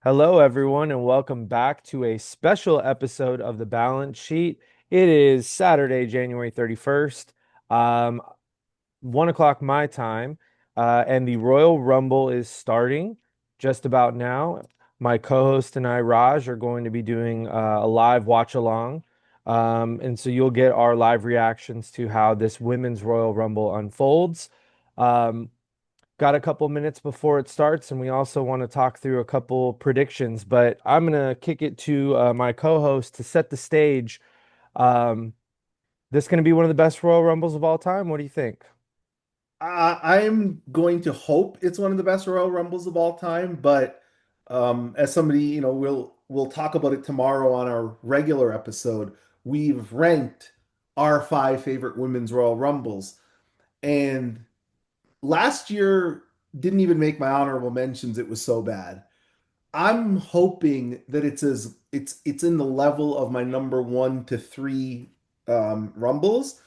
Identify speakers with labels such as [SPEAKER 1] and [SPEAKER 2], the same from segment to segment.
[SPEAKER 1] Hello, everyone, and welcome back to a special episode of the Balance Sheet. It is Saturday, January 31st, um, 1 o'clock my time, and the Royal Rumble is starting just about now. My co-host and I, Raj, are going to be doing a live watch along. And so you'll get our live reactions to how this Women's Royal Rumble unfolds. Um, Got a couple minutes before it starts, and we also want to talk through a couple predictions, but I'm going to kick it to my co-host to set the stage. Um, this going to be one of the best Royal Rumbles of all time. What do you think?
[SPEAKER 2] I'm going to hope it's one of the best Royal Rumbles of all time, but as somebody, we'll talk about it tomorrow on our regular episode. We've ranked our five favorite women's Royal Rumbles, and last year didn't even make my honorable mentions. It was so bad. I'm hoping that it's in the level of my number one to three Rumbles.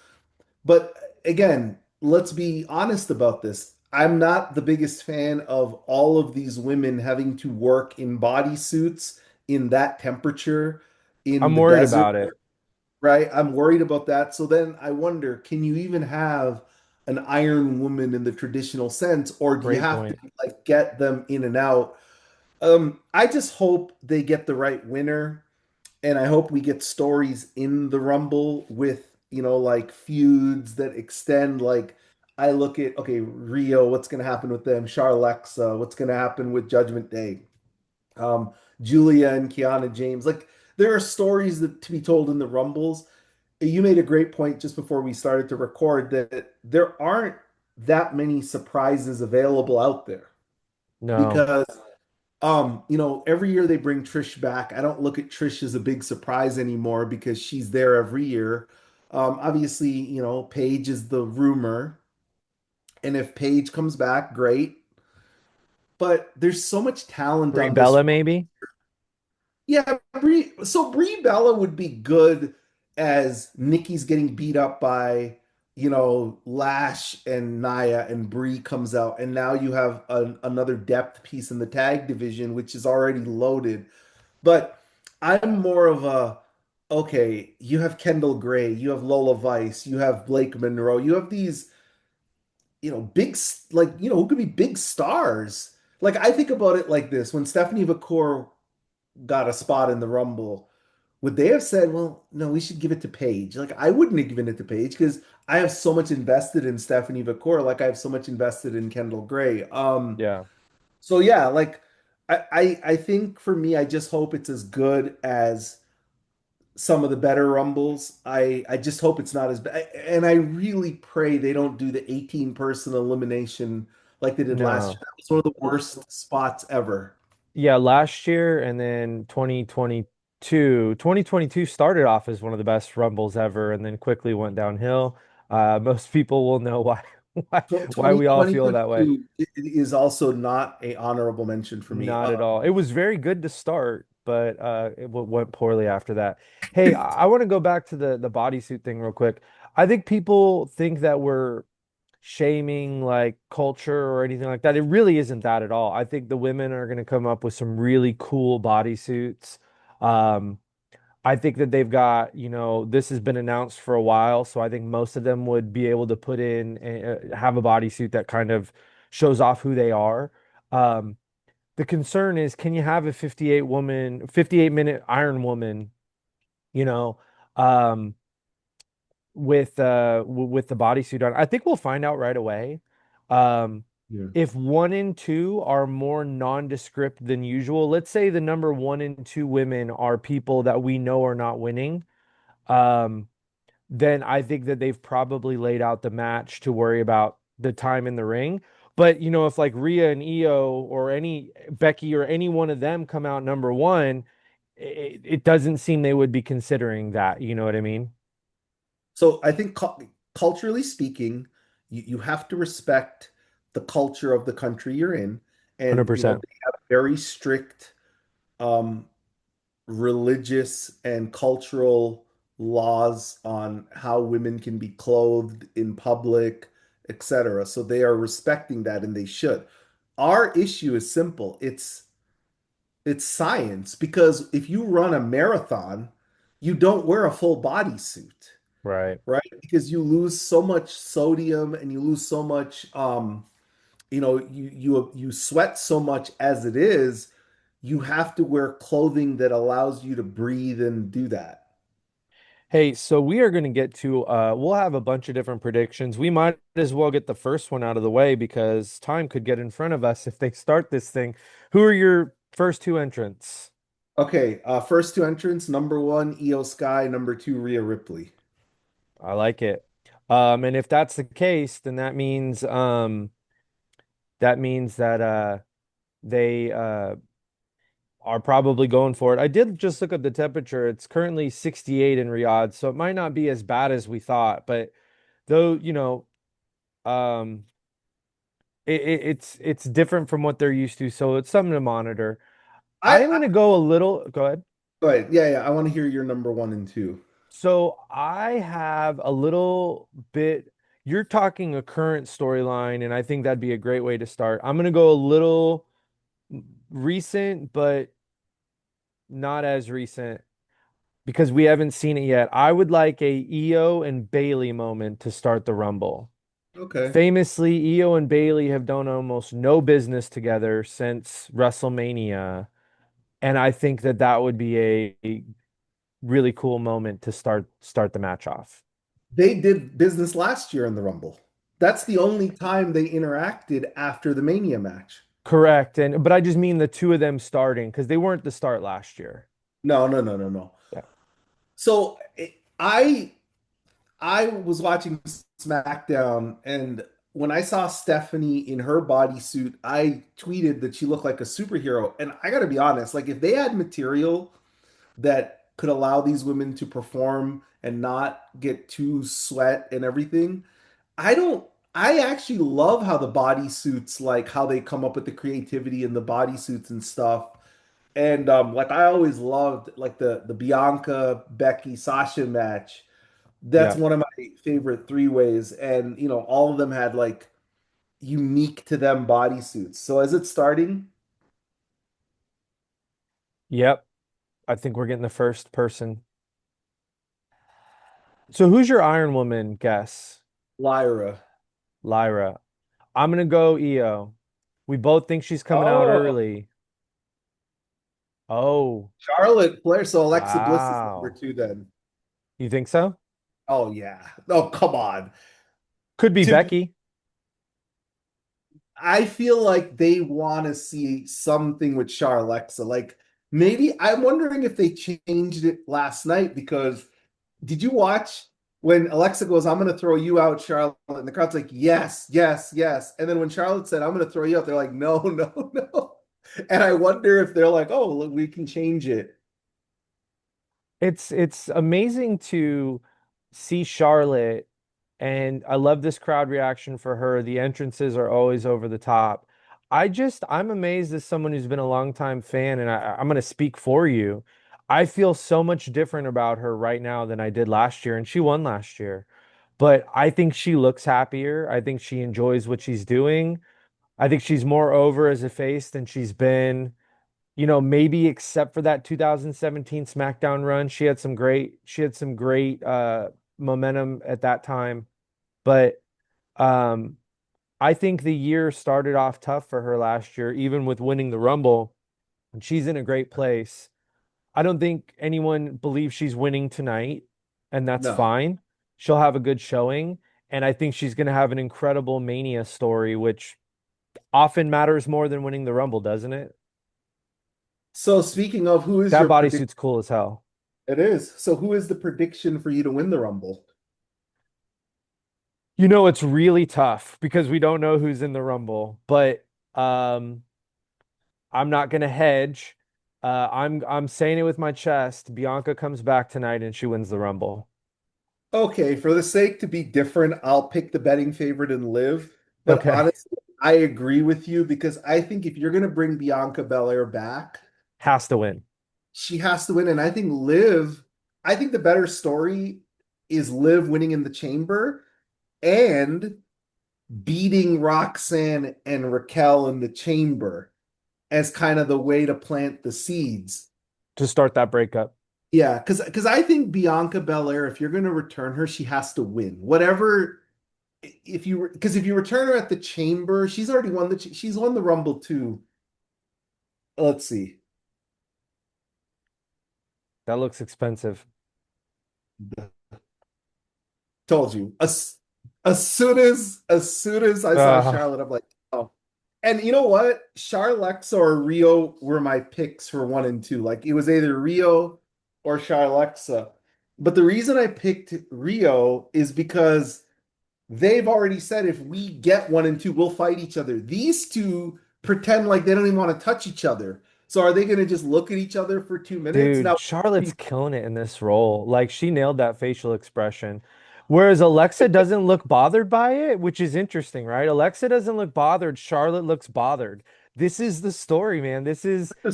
[SPEAKER 2] But again, let's be honest about this. I'm not the biggest fan of all of these women having to work in bodysuits in that temperature in
[SPEAKER 1] I'm
[SPEAKER 2] the
[SPEAKER 1] worried
[SPEAKER 2] desert,
[SPEAKER 1] about it.
[SPEAKER 2] right? I'm worried about that. So then I wonder, can you even have an Iron Woman in the traditional sense, or do you
[SPEAKER 1] Great
[SPEAKER 2] have to
[SPEAKER 1] point.
[SPEAKER 2] like get them in and out? I just hope they get the right winner, and I hope we get stories in the Rumble with, like feuds that extend. Like, I look at, okay, Rio, what's going to happen with them? Charlexa, what's going to happen with Judgment Day? Um, Julia and Kiana James. Like, there are stories that to be told in the Rumbles. You made a great point just before we started to record that there aren't that many surprises available out there
[SPEAKER 1] No,
[SPEAKER 2] because every year they bring Trish back. I don't look at Trish as a big surprise anymore because she's there every year. Obviously, Paige is the rumor, and if Paige comes back, great. But there's so much talent
[SPEAKER 1] Brie
[SPEAKER 2] on this.
[SPEAKER 1] Bella, maybe.
[SPEAKER 2] Yeah, Brie Bella would be good as Nikki's getting beat up by, Lash and Nia, and Brie comes out, and now you have another depth piece in the tag division, which is already loaded. But I'm more of a, okay, you have Kendall Gray, you have Lola Vice, you have Blake Monroe, you have these, who could be big stars. Like, I think about it like this: when Stephanie McCour got a spot in the Rumble, would they have said, well, no, we should give it to Paige? Like, I wouldn't have given it to Paige because I have so much invested in Stephanie McCour, like I have so much invested in Kendall Gray.
[SPEAKER 1] Yeah.
[SPEAKER 2] So yeah, like I think for me, I just hope it's as good as some of the better Rumbles. I just hope it's not as bad. And I really pray they don't do the 18-person elimination like they did last year.
[SPEAKER 1] No.
[SPEAKER 2] That was one of the worst spots ever.
[SPEAKER 1] Yeah, last year and then 2022 started off as one of the best Rumbles ever and then quickly went downhill. Most people will know why why why we all feel that way.
[SPEAKER 2] 2022 is also not a honorable mention for me.
[SPEAKER 1] Not at all. It was very good to start, but went poorly after that. Hey, I want to go back to the bodysuit thing real quick. I think people think that we're shaming like culture or anything like that. It really isn't that at all. I think the women are going to come up with some really cool bodysuits. Um, I think that they've got, this has been announced for a while, so I think most of them would be able to put in have a bodysuit that kind of shows off who they are. Um, the concern is, can you have a 58-minute Iron Woman, you know, um, with the bodysuit on? I think we'll find out right away. Um,
[SPEAKER 2] Yeah.
[SPEAKER 1] if one and two are more nondescript than usual, let's say the number one and two women are people that we know are not winning, um, then I think that they've probably laid out the match to worry about the time in the ring. But if like Rhea and Io or any Becky or any one of them come out number one, it doesn't seem they would be considering that. You know what I mean?
[SPEAKER 2] So I think culturally speaking, you have to respect the culture of the country you're in. And,
[SPEAKER 1] 100%.
[SPEAKER 2] they have very strict um, religious and cultural laws on how women can be clothed in public, etc. So they are respecting that and they should. Our issue is simple. It's it's science because if you run a marathon, you don't wear a full body suit,
[SPEAKER 1] Right.
[SPEAKER 2] right? Because you lose so much sodium and you lose so much you sweat so much as it is, you have to wear clothing that allows you to breathe and do that.
[SPEAKER 1] Hey, so we are going to get to we'll have a bunch of different predictions. We might as well get the first one out of the way because time could get in front of us if they start this thing. Who are your first two entrants?
[SPEAKER 2] Okay, first two entrants, number one, Io Sky, number two, Rhea Ripley.
[SPEAKER 1] I like it. And if that's the case, then that means that they are probably going for it. I did just look up the temperature. It's currently 68 in Riyadh, so it might not be as bad as we thought, but though, um it's different from what they're used to, so it's something to monitor. I'm
[SPEAKER 2] I
[SPEAKER 1] gonna go a little, go ahead.
[SPEAKER 2] Go ahead. Yeah, yeah. I want to hear your number one and two.
[SPEAKER 1] So I have a little bit, you're talking a current storyline, and I think that'd be a great way to start. I'm gonna go a little recent, but not as recent because we haven't seen it yet. I would like a Io and Bailey moment to start the Rumble.
[SPEAKER 2] Okay.
[SPEAKER 1] Famously, Io and Bailey have done almost no business together since WrestleMania, and I think that that would be a really cool moment to start the match off.
[SPEAKER 2] They did business last year in the Rumble. That's the only time they interacted after the Mania match.
[SPEAKER 1] Correct, and but I just mean the two of them starting because they weren't the start last year.
[SPEAKER 2] No, no, no, no, no.
[SPEAKER 1] Yeah,
[SPEAKER 2] So I was watching SmackDown, and when I saw Stephanie in her bodysuit, I tweeted that she looked like a superhero. And I got to be honest, like if they had material that could allow these women to perform and not get too sweat and everything, I don't. I actually love how the bodysuits, like how they come up with the creativity in the bodysuits and stuff. And like I always loved like the Bianca, Becky, Sasha match. That's
[SPEAKER 1] yeah,
[SPEAKER 2] one of my favorite three ways. And all of them had like unique to them bodysuits. So as it's starting,
[SPEAKER 1] yep. I think we're getting the first person. So who's your Iron Woman guess?
[SPEAKER 2] Lyra.
[SPEAKER 1] Lyra. I'm gonna go Io. We both think she's coming out
[SPEAKER 2] Oh,
[SPEAKER 1] early. Oh,
[SPEAKER 2] Charlotte Flair. So Alexa Bliss is number
[SPEAKER 1] wow.
[SPEAKER 2] two then.
[SPEAKER 1] You think so?
[SPEAKER 2] Oh yeah. Oh, come on.
[SPEAKER 1] Could be
[SPEAKER 2] To
[SPEAKER 1] Becky.
[SPEAKER 2] I feel like they want to see something with Char Alexa. Like maybe I'm wondering if they changed it last night because did you watch when Alexa goes, "I'm going to throw you out, Charlotte," and the crowd's like, "Yes, yes, yes." And then when Charlotte said, "I'm going to throw you out," they're like, "No, no, no." And I wonder if they're like, "Oh, look, we can change it."
[SPEAKER 1] It's amazing to see Charlotte, and I love this crowd reaction for her. The entrances are always over the top. I'm amazed as someone who's been a longtime fan, and I'm going to speak for you. I feel so much different about her right now than I did last year, and she won last year. But I think she looks happier. I think she enjoys what she's doing. I think she's more over as a face than she's been, maybe except for that 2017 SmackDown run. She had some great momentum at that time. But um I think the year started off tough for her last year, even with winning the Rumble, and she's in a great place. I don't think anyone believes she's winning tonight, and that's
[SPEAKER 2] No.
[SPEAKER 1] fine. She'll have a good showing, and I think she's going to have an incredible Mania story, which often matters more than winning the Rumble, doesn't it?
[SPEAKER 2] So speaking of, who is
[SPEAKER 1] That
[SPEAKER 2] your prediction?
[SPEAKER 1] bodysuit's cool as hell.
[SPEAKER 2] It is. So who is the prediction for you to win the Rumble?
[SPEAKER 1] It's really tough because we don't know who's in the Rumble, but um, I'm not gonna hedge. I'm saying it with my chest. Bianca comes back tonight and she wins the Rumble.
[SPEAKER 2] Okay, for the sake to be different, I'll pick the betting favorite and live. But
[SPEAKER 1] Okay,
[SPEAKER 2] honestly, I agree with you because I think if you're going to bring Bianca Belair back,
[SPEAKER 1] has to win.
[SPEAKER 2] she has to win. And I think the better story is Liv winning in the chamber and beating Roxanne and Raquel in the chamber. as kind of the way to plant the seeds.
[SPEAKER 1] To start that breakup.
[SPEAKER 2] Yeah, because I think Bianca Belair, if you're going to return her, she has to win. Whatever, if you because if you return her at the Chamber, she's already won she's won the Rumble too. Let's see.
[SPEAKER 1] That looks expensive.
[SPEAKER 2] Told you. As soon as I saw
[SPEAKER 1] Uh,
[SPEAKER 2] Charlotte, I'm like, oh. And you know what? Charlexa or Rio were my picks for one and two. Like it was either Rio or Charlexa. But the reason I picked Rio is because they've already said if we get one and two, we'll fight each other. These two pretend like they don't even want to touch each other. So are they going to just look at each other for 2 minutes?
[SPEAKER 1] Dude,
[SPEAKER 2] Now,
[SPEAKER 1] Charlotte's killing it in this role. Like she nailed that facial expression. Whereas Alexa doesn't look bothered by it, which is interesting, right? Alexa doesn't look bothered. Charlotte looks bothered. This is the story, man. This is
[SPEAKER 2] but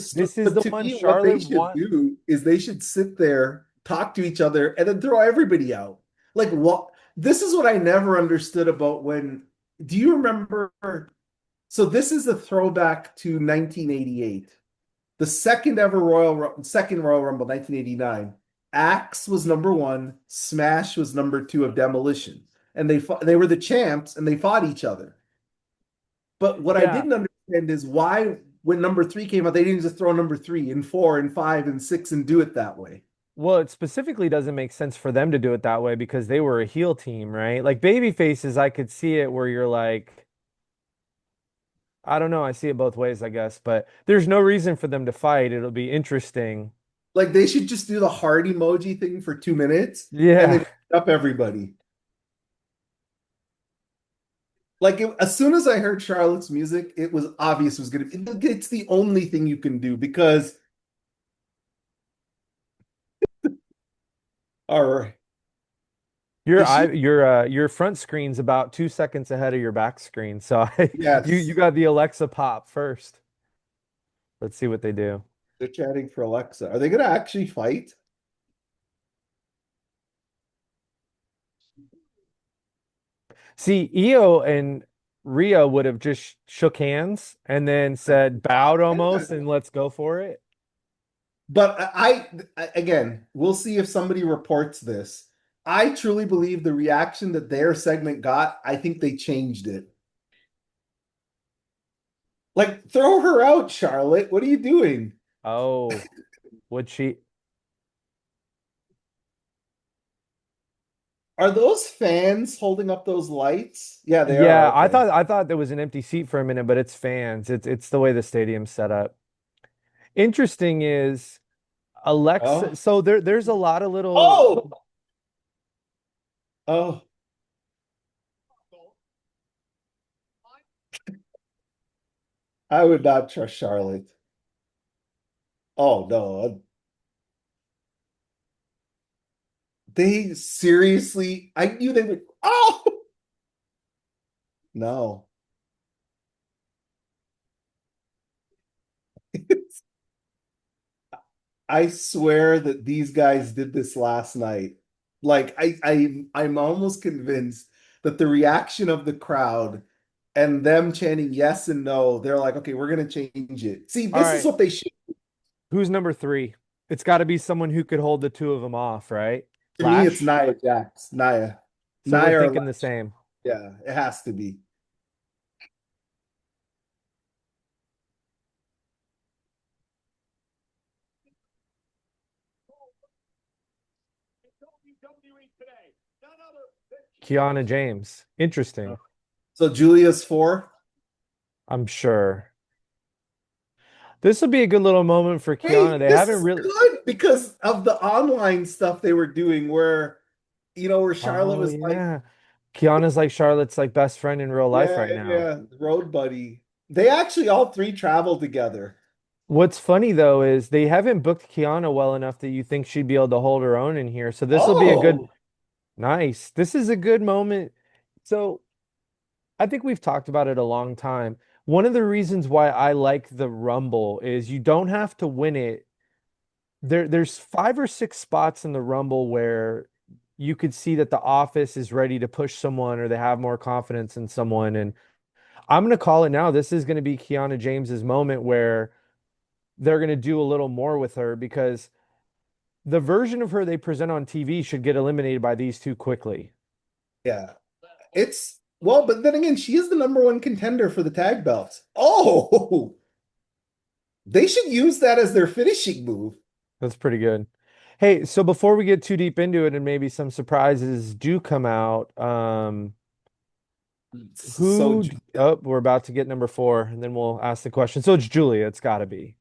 [SPEAKER 1] the
[SPEAKER 2] to
[SPEAKER 1] one
[SPEAKER 2] me, what they
[SPEAKER 1] Charlotte
[SPEAKER 2] should
[SPEAKER 1] want.
[SPEAKER 2] do is they should sit there, talk to each other, and then throw everybody out. Like what? This is what I never understood about when. Do you remember? So this is a throwback to 1988, the second Royal Rumble, 1989. Axe was number one, Smash was number two of Demolition, and they were the champs, and they fought each other. But what I
[SPEAKER 1] Yeah.
[SPEAKER 2] didn't understand is why, when number three came out, they didn't just throw number three and four and five and six and do it that way.
[SPEAKER 1] Well, it specifically doesn't make sense for them to do it that way because they were a heel team, right? Like baby faces, I could see it where you're like, I don't know, I see it both ways, I guess, but there's no reason for them to fight. It'll be interesting.
[SPEAKER 2] Like they should just do the heart emoji thing for 2 minutes and then
[SPEAKER 1] Yeah.
[SPEAKER 2] up everybody. Like as soon as I heard Charlotte's music, it was obvious it was gonna. It's the only thing you can do because, all right, is she?
[SPEAKER 1] Your front screen's about 2 seconds ahead of your back screen. So you
[SPEAKER 2] Yes,
[SPEAKER 1] got the Alexa pop first. Let's see what they do.
[SPEAKER 2] they're chatting for Alexa. Are they gonna actually fight?
[SPEAKER 1] See, Io and Rhea would have just shook hands and then said bowed almost and let's go for it.
[SPEAKER 2] But again, we'll see if somebody reports this. I truly believe the reaction that their segment got, I think they changed it. Like, throw her out, Charlotte. What are you doing?
[SPEAKER 1] Oh, would she?
[SPEAKER 2] Are those fans holding up those lights? Yeah, they are.
[SPEAKER 1] Yeah,
[SPEAKER 2] Okay.
[SPEAKER 1] I thought there was an empty seat for a minute, but it's fans. It's the way the stadium's set up. Interesting is Alexa.
[SPEAKER 2] Oh,
[SPEAKER 1] So there's a lot of little.
[SPEAKER 2] oh, oh. I would not trust Charlotte. Oh no. They seriously, I knew they would. Oh no. I swear that these guys did this last night. Like I'm almost convinced that the reaction of the crowd and them chanting yes and no, they're like, okay, we're gonna change it. See,
[SPEAKER 1] All
[SPEAKER 2] this is
[SPEAKER 1] right,
[SPEAKER 2] what they should.
[SPEAKER 1] who's number three? It's got to be someone who could hold the two of them off, right?
[SPEAKER 2] To me, it's
[SPEAKER 1] Lash.
[SPEAKER 2] Nia Jax. Nia.
[SPEAKER 1] So we're
[SPEAKER 2] Nia or
[SPEAKER 1] thinking the
[SPEAKER 2] Lash.
[SPEAKER 1] same.
[SPEAKER 2] Yeah, it has to be.
[SPEAKER 1] Kiana James. Interesting.
[SPEAKER 2] So Julia's four.
[SPEAKER 1] I'm sure. This will be a good little moment for Kiana.
[SPEAKER 2] Hey,
[SPEAKER 1] They
[SPEAKER 2] this
[SPEAKER 1] haven't
[SPEAKER 2] is
[SPEAKER 1] really.
[SPEAKER 2] good because of the online stuff they were doing where, where Charlotte
[SPEAKER 1] Oh
[SPEAKER 2] was like,
[SPEAKER 1] yeah. Kiana's like Charlotte's like best friend in real life
[SPEAKER 2] yeah,
[SPEAKER 1] right now.
[SPEAKER 2] yeah, road buddy. They actually all three traveled together.
[SPEAKER 1] What's funny though is they haven't booked Kiana well enough that you think she'd be able to hold her own in here. So this will be a good,
[SPEAKER 2] Oh,
[SPEAKER 1] nice. This is a good moment. So I think we've talked about it a long time. One of the reasons why I like the Rumble is you don't have to win it. There's 5 or 6 spots in the Rumble where you could see that the office is ready to push someone or they have more confidence in someone. And I'm going to call it now. This is going to be Kiana James's moment where they're going to do a little more with her because the version of her they present on TV should get eliminated by these two quickly.
[SPEAKER 2] Yeah. It's well, but then again, she is the number one contender for the tag belts. Oh, they should use that as their finishing move.
[SPEAKER 1] That's pretty good. Hey, so before we get too deep into it and maybe some surprises do come out,
[SPEAKER 2] So
[SPEAKER 1] oh, we're about to get number four, and then we'll ask the question. So it's Julia, it's got to be.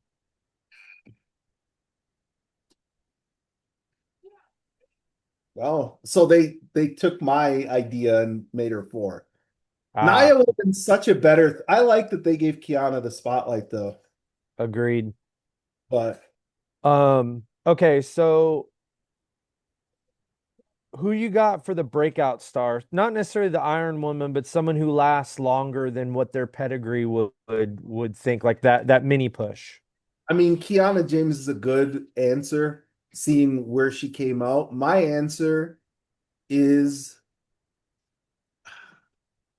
[SPEAKER 2] well, so they took my idea and made her four.
[SPEAKER 1] Ah,
[SPEAKER 2] Nia would have been such a better. I like that they gave Kiana the spotlight though,
[SPEAKER 1] agreed.
[SPEAKER 2] but
[SPEAKER 1] Okay, so who you got for the breakout star? Not necessarily the Iron Woman, but someone who lasts longer than what their pedigree would think, like that mini push.
[SPEAKER 2] I mean, Kiana James is a good answer, seeing where she came out. My answer is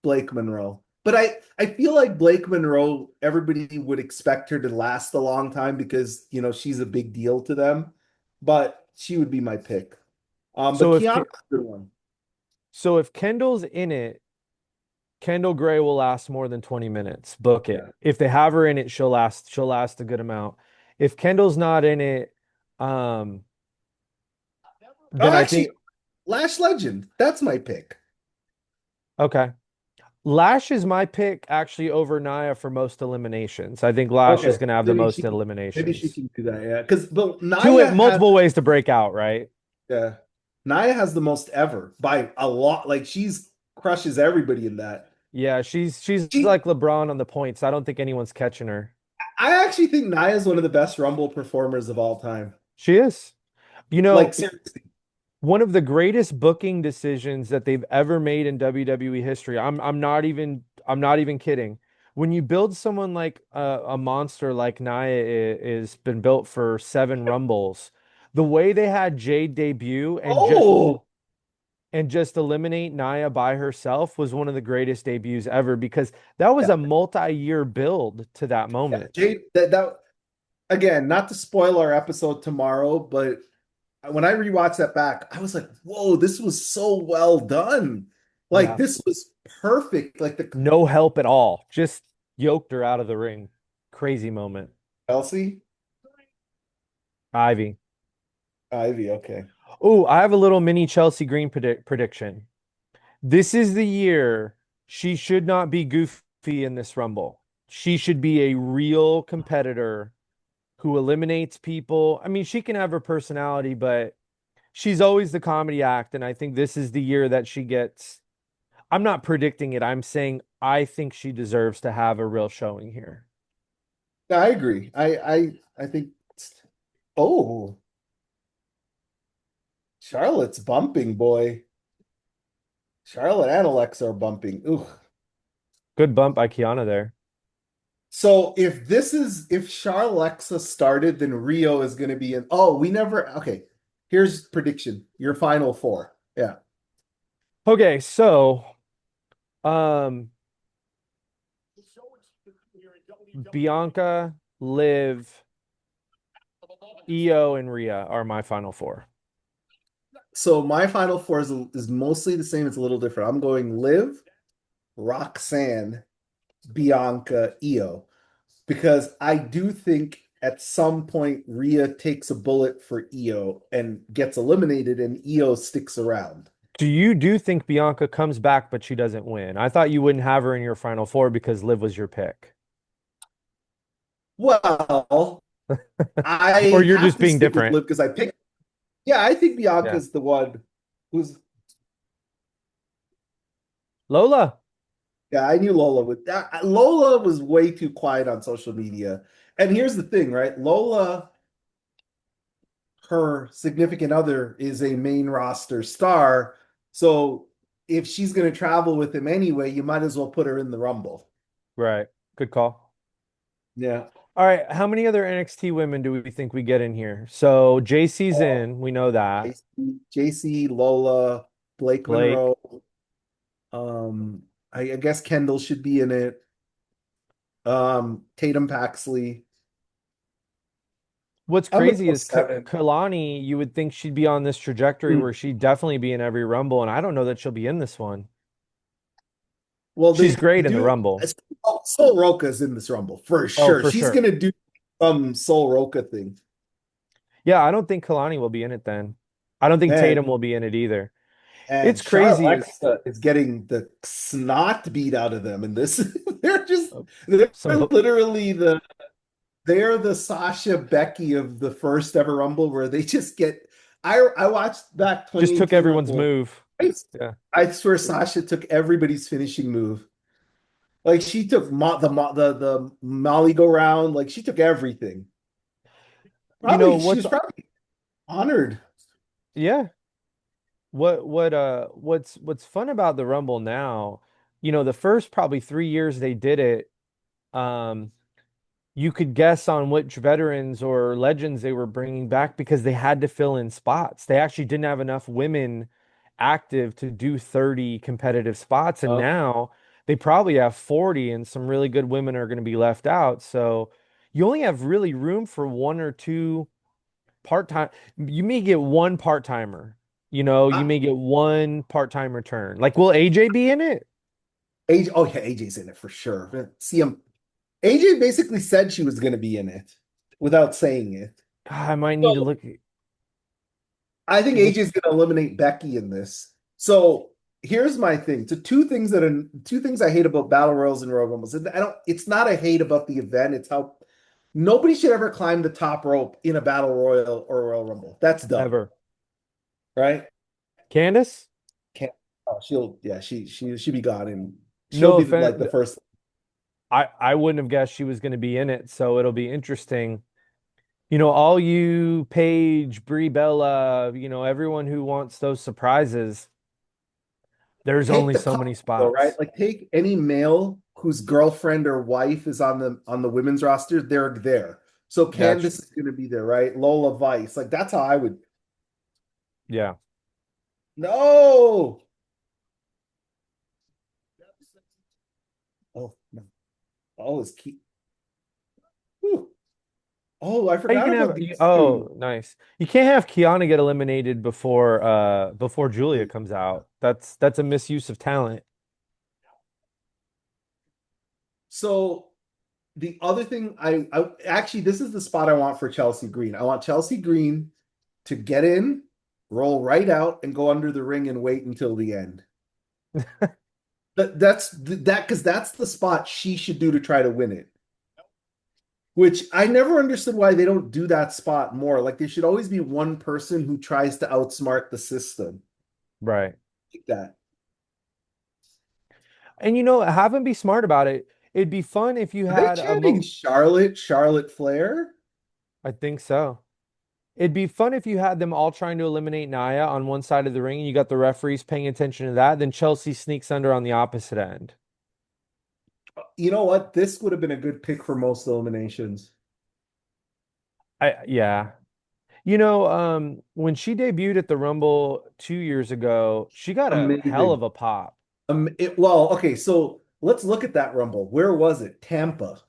[SPEAKER 2] Blake Monroe. But I feel like Blake Monroe, everybody would expect her to last a long time because, she's a big deal to them. But she would be my pick. But
[SPEAKER 1] So if
[SPEAKER 2] Kiana's a good one.
[SPEAKER 1] so if Kendall's in it, Kendall Gray will last more than 20 minutes. Book it.
[SPEAKER 2] Yeah.
[SPEAKER 1] If they have her in it, she'll last a good amount. If Kendall's not in it, um,
[SPEAKER 2] Oh,
[SPEAKER 1] then I
[SPEAKER 2] actually,
[SPEAKER 1] think
[SPEAKER 2] Lash Legend. That's my pick.
[SPEAKER 1] okay. Lash is my pick actually over Nia for most eliminations. I think Lash is
[SPEAKER 2] Okay.
[SPEAKER 1] going to have the
[SPEAKER 2] Maybe
[SPEAKER 1] most
[SPEAKER 2] maybe she
[SPEAKER 1] eliminations.
[SPEAKER 2] can do that, yeah. But
[SPEAKER 1] Two
[SPEAKER 2] Naya has
[SPEAKER 1] multiple ways to break out, right?
[SPEAKER 2] yeah. Naya has the most ever by a lot. Like she's crushes everybody in that.
[SPEAKER 1] Yeah, she's
[SPEAKER 2] She
[SPEAKER 1] like LeBron on the points. I don't think anyone's catching her.
[SPEAKER 2] I actually think Naya is one of the best Rumble performers of all time.
[SPEAKER 1] She is. You
[SPEAKER 2] Like
[SPEAKER 1] know,
[SPEAKER 2] seriously.
[SPEAKER 1] one of the greatest booking decisions that they've ever made in WWE history. I'm not even kidding. When you build someone like a monster like Nia is been built for 7 Rumbles, the way they had Jade debut
[SPEAKER 2] Oh,
[SPEAKER 1] and just eliminate Nia by herself was one of the greatest debuts ever because that was
[SPEAKER 2] yeah,
[SPEAKER 1] a multi-year build to that
[SPEAKER 2] yeah.
[SPEAKER 1] moment.
[SPEAKER 2] Jade, that again, not to spoil our episode tomorrow, but when I rewatched that back, I was like, whoa, this was so well done. Like
[SPEAKER 1] Yeah.
[SPEAKER 2] this was perfect. Like the
[SPEAKER 1] No help at all. Just yoked her out of the ring. Crazy moment.
[SPEAKER 2] Kelsey,
[SPEAKER 1] Ivy.
[SPEAKER 2] Ivy, okay.
[SPEAKER 1] Oh, I have a little mini Chelsea Green prediction. This is the year she should not be goofy in this Rumble. She should be a real competitor who eliminates people. I mean, she can have her personality, but she's always the comedy act. And I think this is the year that she gets. I'm not predicting it. I'm saying I think she deserves to have a real showing here.
[SPEAKER 2] Yeah, I agree. I think oh, Charlotte's bumping, boy. Charlotte and Alexa are bumping. Ooh.
[SPEAKER 1] Good bump by Kiana there.
[SPEAKER 2] So if Charlotte Alexa started, then Rio is going to be in. Oh, we never. Okay, here's prediction. Your final four. Yeah.
[SPEAKER 1] Okay, so um Bianca, Liv, Io, and Rhea are my final four.
[SPEAKER 2] So my final four is mostly the same. It's a little different. I'm going Liv, Roxanne, Bianca, Io, because I do think at some point Rhea takes a bullet for Io and gets eliminated, and Io sticks around.
[SPEAKER 1] Do you think Bianca comes back but she doesn't win? I thought you wouldn't have her in your final four because Liv was your pick.
[SPEAKER 2] Well,
[SPEAKER 1] Or
[SPEAKER 2] I
[SPEAKER 1] you're
[SPEAKER 2] have
[SPEAKER 1] just
[SPEAKER 2] to
[SPEAKER 1] being
[SPEAKER 2] stick with
[SPEAKER 1] different.
[SPEAKER 2] Liv because I picked. Yeah, I think
[SPEAKER 1] Yeah.
[SPEAKER 2] Bianca's the one who's.
[SPEAKER 1] Lola.
[SPEAKER 2] Yeah, I knew Lola would. Lola was way too quiet on social media. And here's the thing, right? Lola, her significant other, is a main roster star. So if she's going to travel with him anyway, you might as well put her in the Rumble.
[SPEAKER 1] Right. Good call.
[SPEAKER 2] Yeah.
[SPEAKER 1] All right. How many other NXT women do we think we get in here? So JC's
[SPEAKER 2] Uh,
[SPEAKER 1] in. We know that.
[SPEAKER 2] JC, Lola, Blake
[SPEAKER 1] Blake.
[SPEAKER 2] Monroe. Um, I guess Kendall should be in it. Tatum Paxley.
[SPEAKER 1] What's
[SPEAKER 2] I'm gonna
[SPEAKER 1] crazy
[SPEAKER 2] go
[SPEAKER 1] is
[SPEAKER 2] seven.
[SPEAKER 1] Kalani, you would think she'd be on this trajectory
[SPEAKER 2] Hmm.
[SPEAKER 1] where she'd definitely be in every Rumble, and I don't know that she'll be in this one.
[SPEAKER 2] Well,
[SPEAKER 1] She's
[SPEAKER 2] they
[SPEAKER 1] great in the
[SPEAKER 2] do.
[SPEAKER 1] Rumble.
[SPEAKER 2] Sol Roka's in this Rumble for
[SPEAKER 1] Oh,
[SPEAKER 2] sure.
[SPEAKER 1] for
[SPEAKER 2] She's
[SPEAKER 1] sure.
[SPEAKER 2] gonna do some Sol Roka thing.
[SPEAKER 1] Yeah, I don't think Kalani will be in it then. I don't think
[SPEAKER 2] Man,
[SPEAKER 1] Tatum will be in it either.
[SPEAKER 2] and
[SPEAKER 1] It's
[SPEAKER 2] Charlotte
[SPEAKER 1] crazy is
[SPEAKER 2] Alexa is getting the snot beat out of them in this. They're just
[SPEAKER 1] uh,
[SPEAKER 2] they're
[SPEAKER 1] some
[SPEAKER 2] literally they're the Sasha Becky of the first ever Rumble where they just get I watched back
[SPEAKER 1] just took
[SPEAKER 2] 2018
[SPEAKER 1] everyone's
[SPEAKER 2] Rumble.
[SPEAKER 1] move.
[SPEAKER 2] I,
[SPEAKER 1] Yeah.
[SPEAKER 2] I swear Sasha took everybody's finishing move. Like she took the Molly go round. Like she took everything.
[SPEAKER 1] You know
[SPEAKER 2] Probably she
[SPEAKER 1] what's
[SPEAKER 2] was probably honored.
[SPEAKER 1] yeah. What's fun about the Rumble now, the first probably 3 years they did it, um, you could guess on which veterans or legends they were bringing back because they had to fill in spots. They actually didn't have enough women active to do 30 competitive spots, and
[SPEAKER 2] Oh,
[SPEAKER 1] now they probably have 40, and some really good women are going to be left out. So you only have really room for one or two part-time. You may get one part-timer. You
[SPEAKER 2] I,
[SPEAKER 1] may get one part-time return. Like, will AJ be in it?
[SPEAKER 2] AJ, oh yeah, AJ's in it for sure. See him. AJ basically said she was going to be in it without saying it.
[SPEAKER 1] God, I might need to
[SPEAKER 2] So
[SPEAKER 1] look.
[SPEAKER 2] I think
[SPEAKER 1] Look,
[SPEAKER 2] AJ's going to eliminate Becky in this. So here's my thing. So two things I hate about battle royals and Royal Rumbles. And I don't. It's not a hate about the event. It's how nobody should ever climb the top rope in a battle royal or Royal Rumble. That's dumb,
[SPEAKER 1] ever.
[SPEAKER 2] right?
[SPEAKER 1] Candace?
[SPEAKER 2] Can't. Oh, she'll. Yeah, she'll be gone, and she'll
[SPEAKER 1] No
[SPEAKER 2] be like
[SPEAKER 1] offense.
[SPEAKER 2] the first.
[SPEAKER 1] I wouldn't have guessed she was going to be in it, so it'll be interesting. All you Paige, Brie Bella, everyone who wants those surprises, there's
[SPEAKER 2] Take
[SPEAKER 1] only
[SPEAKER 2] the
[SPEAKER 1] so
[SPEAKER 2] combo
[SPEAKER 1] many
[SPEAKER 2] though, right?
[SPEAKER 1] spots.
[SPEAKER 2] Like take any male whose girlfriend or wife is on the women's roster, they're there. So
[SPEAKER 1] That's
[SPEAKER 2] Candace is going to be there, right? Lola Vice, like that's how I would.
[SPEAKER 1] yeah.
[SPEAKER 2] No. Oh no. Oh, it's key. Whew. Oh, I
[SPEAKER 1] You
[SPEAKER 2] forgot
[SPEAKER 1] can
[SPEAKER 2] about
[SPEAKER 1] have
[SPEAKER 2] these two.
[SPEAKER 1] oh, nice. You can't have Kiana get eliminated before Julia comes out. That's a misuse of talent.
[SPEAKER 2] So the other thing I actually this is the spot I want for Chelsea Green. I want Chelsea Green to get in, roll right out, and go under the ring and wait until the end. That because that's the spot she should do to try to win it. Which I never understood why they don't do that spot more. Like there should always be one person who tries to outsmart the system
[SPEAKER 1] Right.
[SPEAKER 2] like that.
[SPEAKER 1] And have them be smart about it. It'd be fun if you
[SPEAKER 2] Are they
[SPEAKER 1] had a
[SPEAKER 2] chanting
[SPEAKER 1] mo
[SPEAKER 2] Charlotte Flair?
[SPEAKER 1] I think so. It'd be fun if you had them all trying to eliminate Nia on one side of the ring and you got the referees paying attention to that, then Chelsea sneaks under on the opposite end.
[SPEAKER 2] You know what? This would have been a good pick for most eliminations.
[SPEAKER 1] Yeah. When she debuted at the Rumble 2 years ago, she got a hell
[SPEAKER 2] Amazing.
[SPEAKER 1] of a pop.
[SPEAKER 2] Well, okay, so let's look at that Rumble. Where was it? Tampa,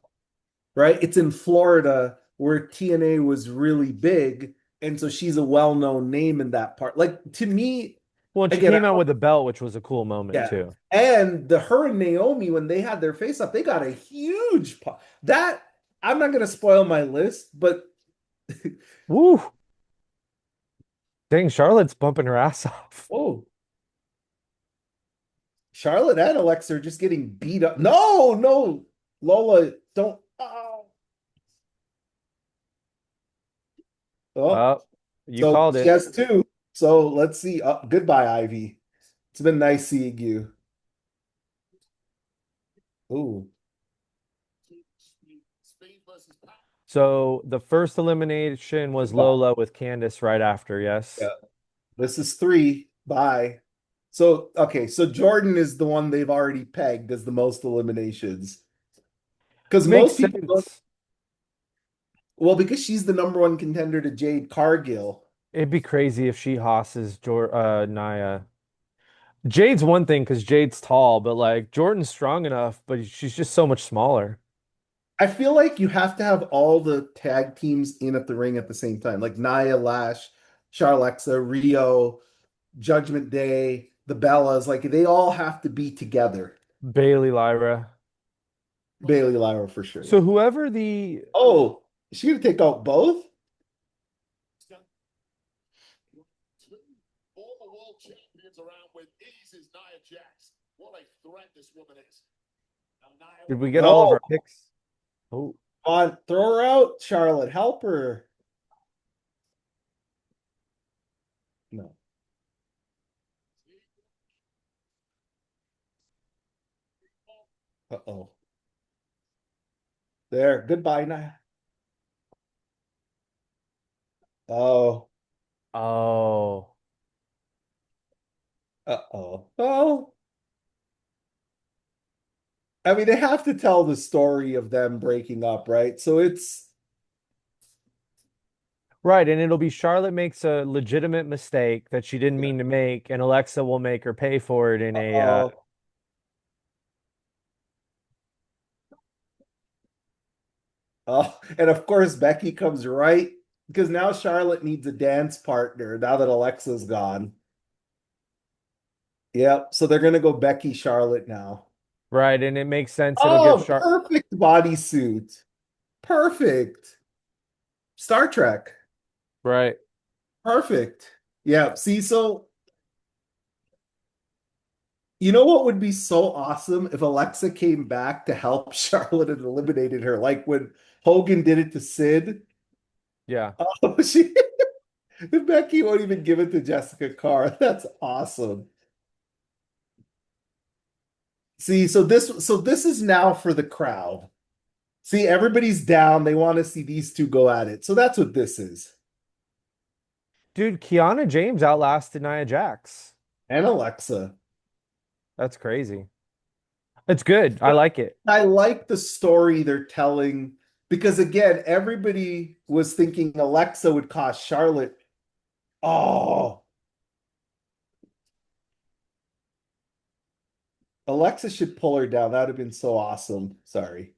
[SPEAKER 2] right? It's in Florida where TNA was really big, and so she's a well-known name in that part. Like to me,
[SPEAKER 1] Well, and she
[SPEAKER 2] again,
[SPEAKER 1] came out with a belt, which was a cool moment
[SPEAKER 2] yeah.
[SPEAKER 1] too.
[SPEAKER 2] And the her and Naomi when they had their face up, they got a huge pop. That I'm not gonna spoil my list, but
[SPEAKER 1] Woo! Dang, Charlotte's bumping her ass off.
[SPEAKER 2] oh, Charlotte and Alexa are just getting beat up. No, no, Lola, don't. Oh, oh.
[SPEAKER 1] Oh, you
[SPEAKER 2] So
[SPEAKER 1] called
[SPEAKER 2] she
[SPEAKER 1] it.
[SPEAKER 2] has two. So let's see. Goodbye, Ivy. It's been nice seeing you. Ooh,
[SPEAKER 1] So the first elimination was
[SPEAKER 2] goodbye.
[SPEAKER 1] Lola with Candace right after, yes.
[SPEAKER 2] Yeah, this is three. Bye. So okay, so Jordan is the one they've already pegged as the most eliminations. Because
[SPEAKER 1] Makes
[SPEAKER 2] most people don't,
[SPEAKER 1] sense.
[SPEAKER 2] well, because she's the number one contender to Jade Cargill.
[SPEAKER 1] It'd be crazy if she hosses Nia. Jade's one thing because Jade's tall, but like Jordan's strong enough, but she's just so much smaller.
[SPEAKER 2] I feel like you have to have all the tag teams in at the ring at the same time, like Nia, Lash, Charlexa, Rio, Judgment Day, the Bellas, like they all have to be together.
[SPEAKER 1] Bailey Lyra.
[SPEAKER 2] Bailey Lyra for sure.
[SPEAKER 1] So whoever the
[SPEAKER 2] Oh, is she gonna take out both?
[SPEAKER 1] did we get all of
[SPEAKER 2] No,
[SPEAKER 1] our picks? Oh,
[SPEAKER 2] come on, throw her out, Charlotte. Help her. No. Uh-oh. There. Goodbye, Nia. Oh.
[SPEAKER 1] oh,
[SPEAKER 2] Uh-oh. Oh. I mean, they have to tell the story of them breaking up, right? So it's
[SPEAKER 1] right. And it'll be Charlotte makes a legitimate mistake that she didn't
[SPEAKER 2] yeah.
[SPEAKER 1] mean to make, and Alexa will make her pay for it in a
[SPEAKER 2] Uh-oh. Oh, and of course Becky comes right because now Charlotte needs a dance partner now that Alexa's gone. Yep. So they're gonna go Becky Charlotte now.
[SPEAKER 1] right, and it makes sense. It'll give
[SPEAKER 2] Oh,
[SPEAKER 1] Char
[SPEAKER 2] perfect bodysuit. Perfect. Star Trek.
[SPEAKER 1] right.
[SPEAKER 2] Perfect. Yeah. See, so you know what would be so awesome if Alexa came back to help Charlotte and eliminated her, like when Hogan did it to Sid.
[SPEAKER 1] Yeah.
[SPEAKER 2] Oh, Becky won't even give it to Jessica Carr. That's awesome. See, so this is now for the crowd. See, everybody's down. They want to see these two go at it. So that's what this is.
[SPEAKER 1] Dude, Kiana James outlasted Nia Jax.
[SPEAKER 2] And Alexa.
[SPEAKER 1] That's crazy. It's good. I
[SPEAKER 2] But
[SPEAKER 1] like it.
[SPEAKER 2] I like the story they're telling because again, everybody was thinking Alexa would cost Charlotte. Oh, Alexa should pull her down. That would have been so awesome. Sorry.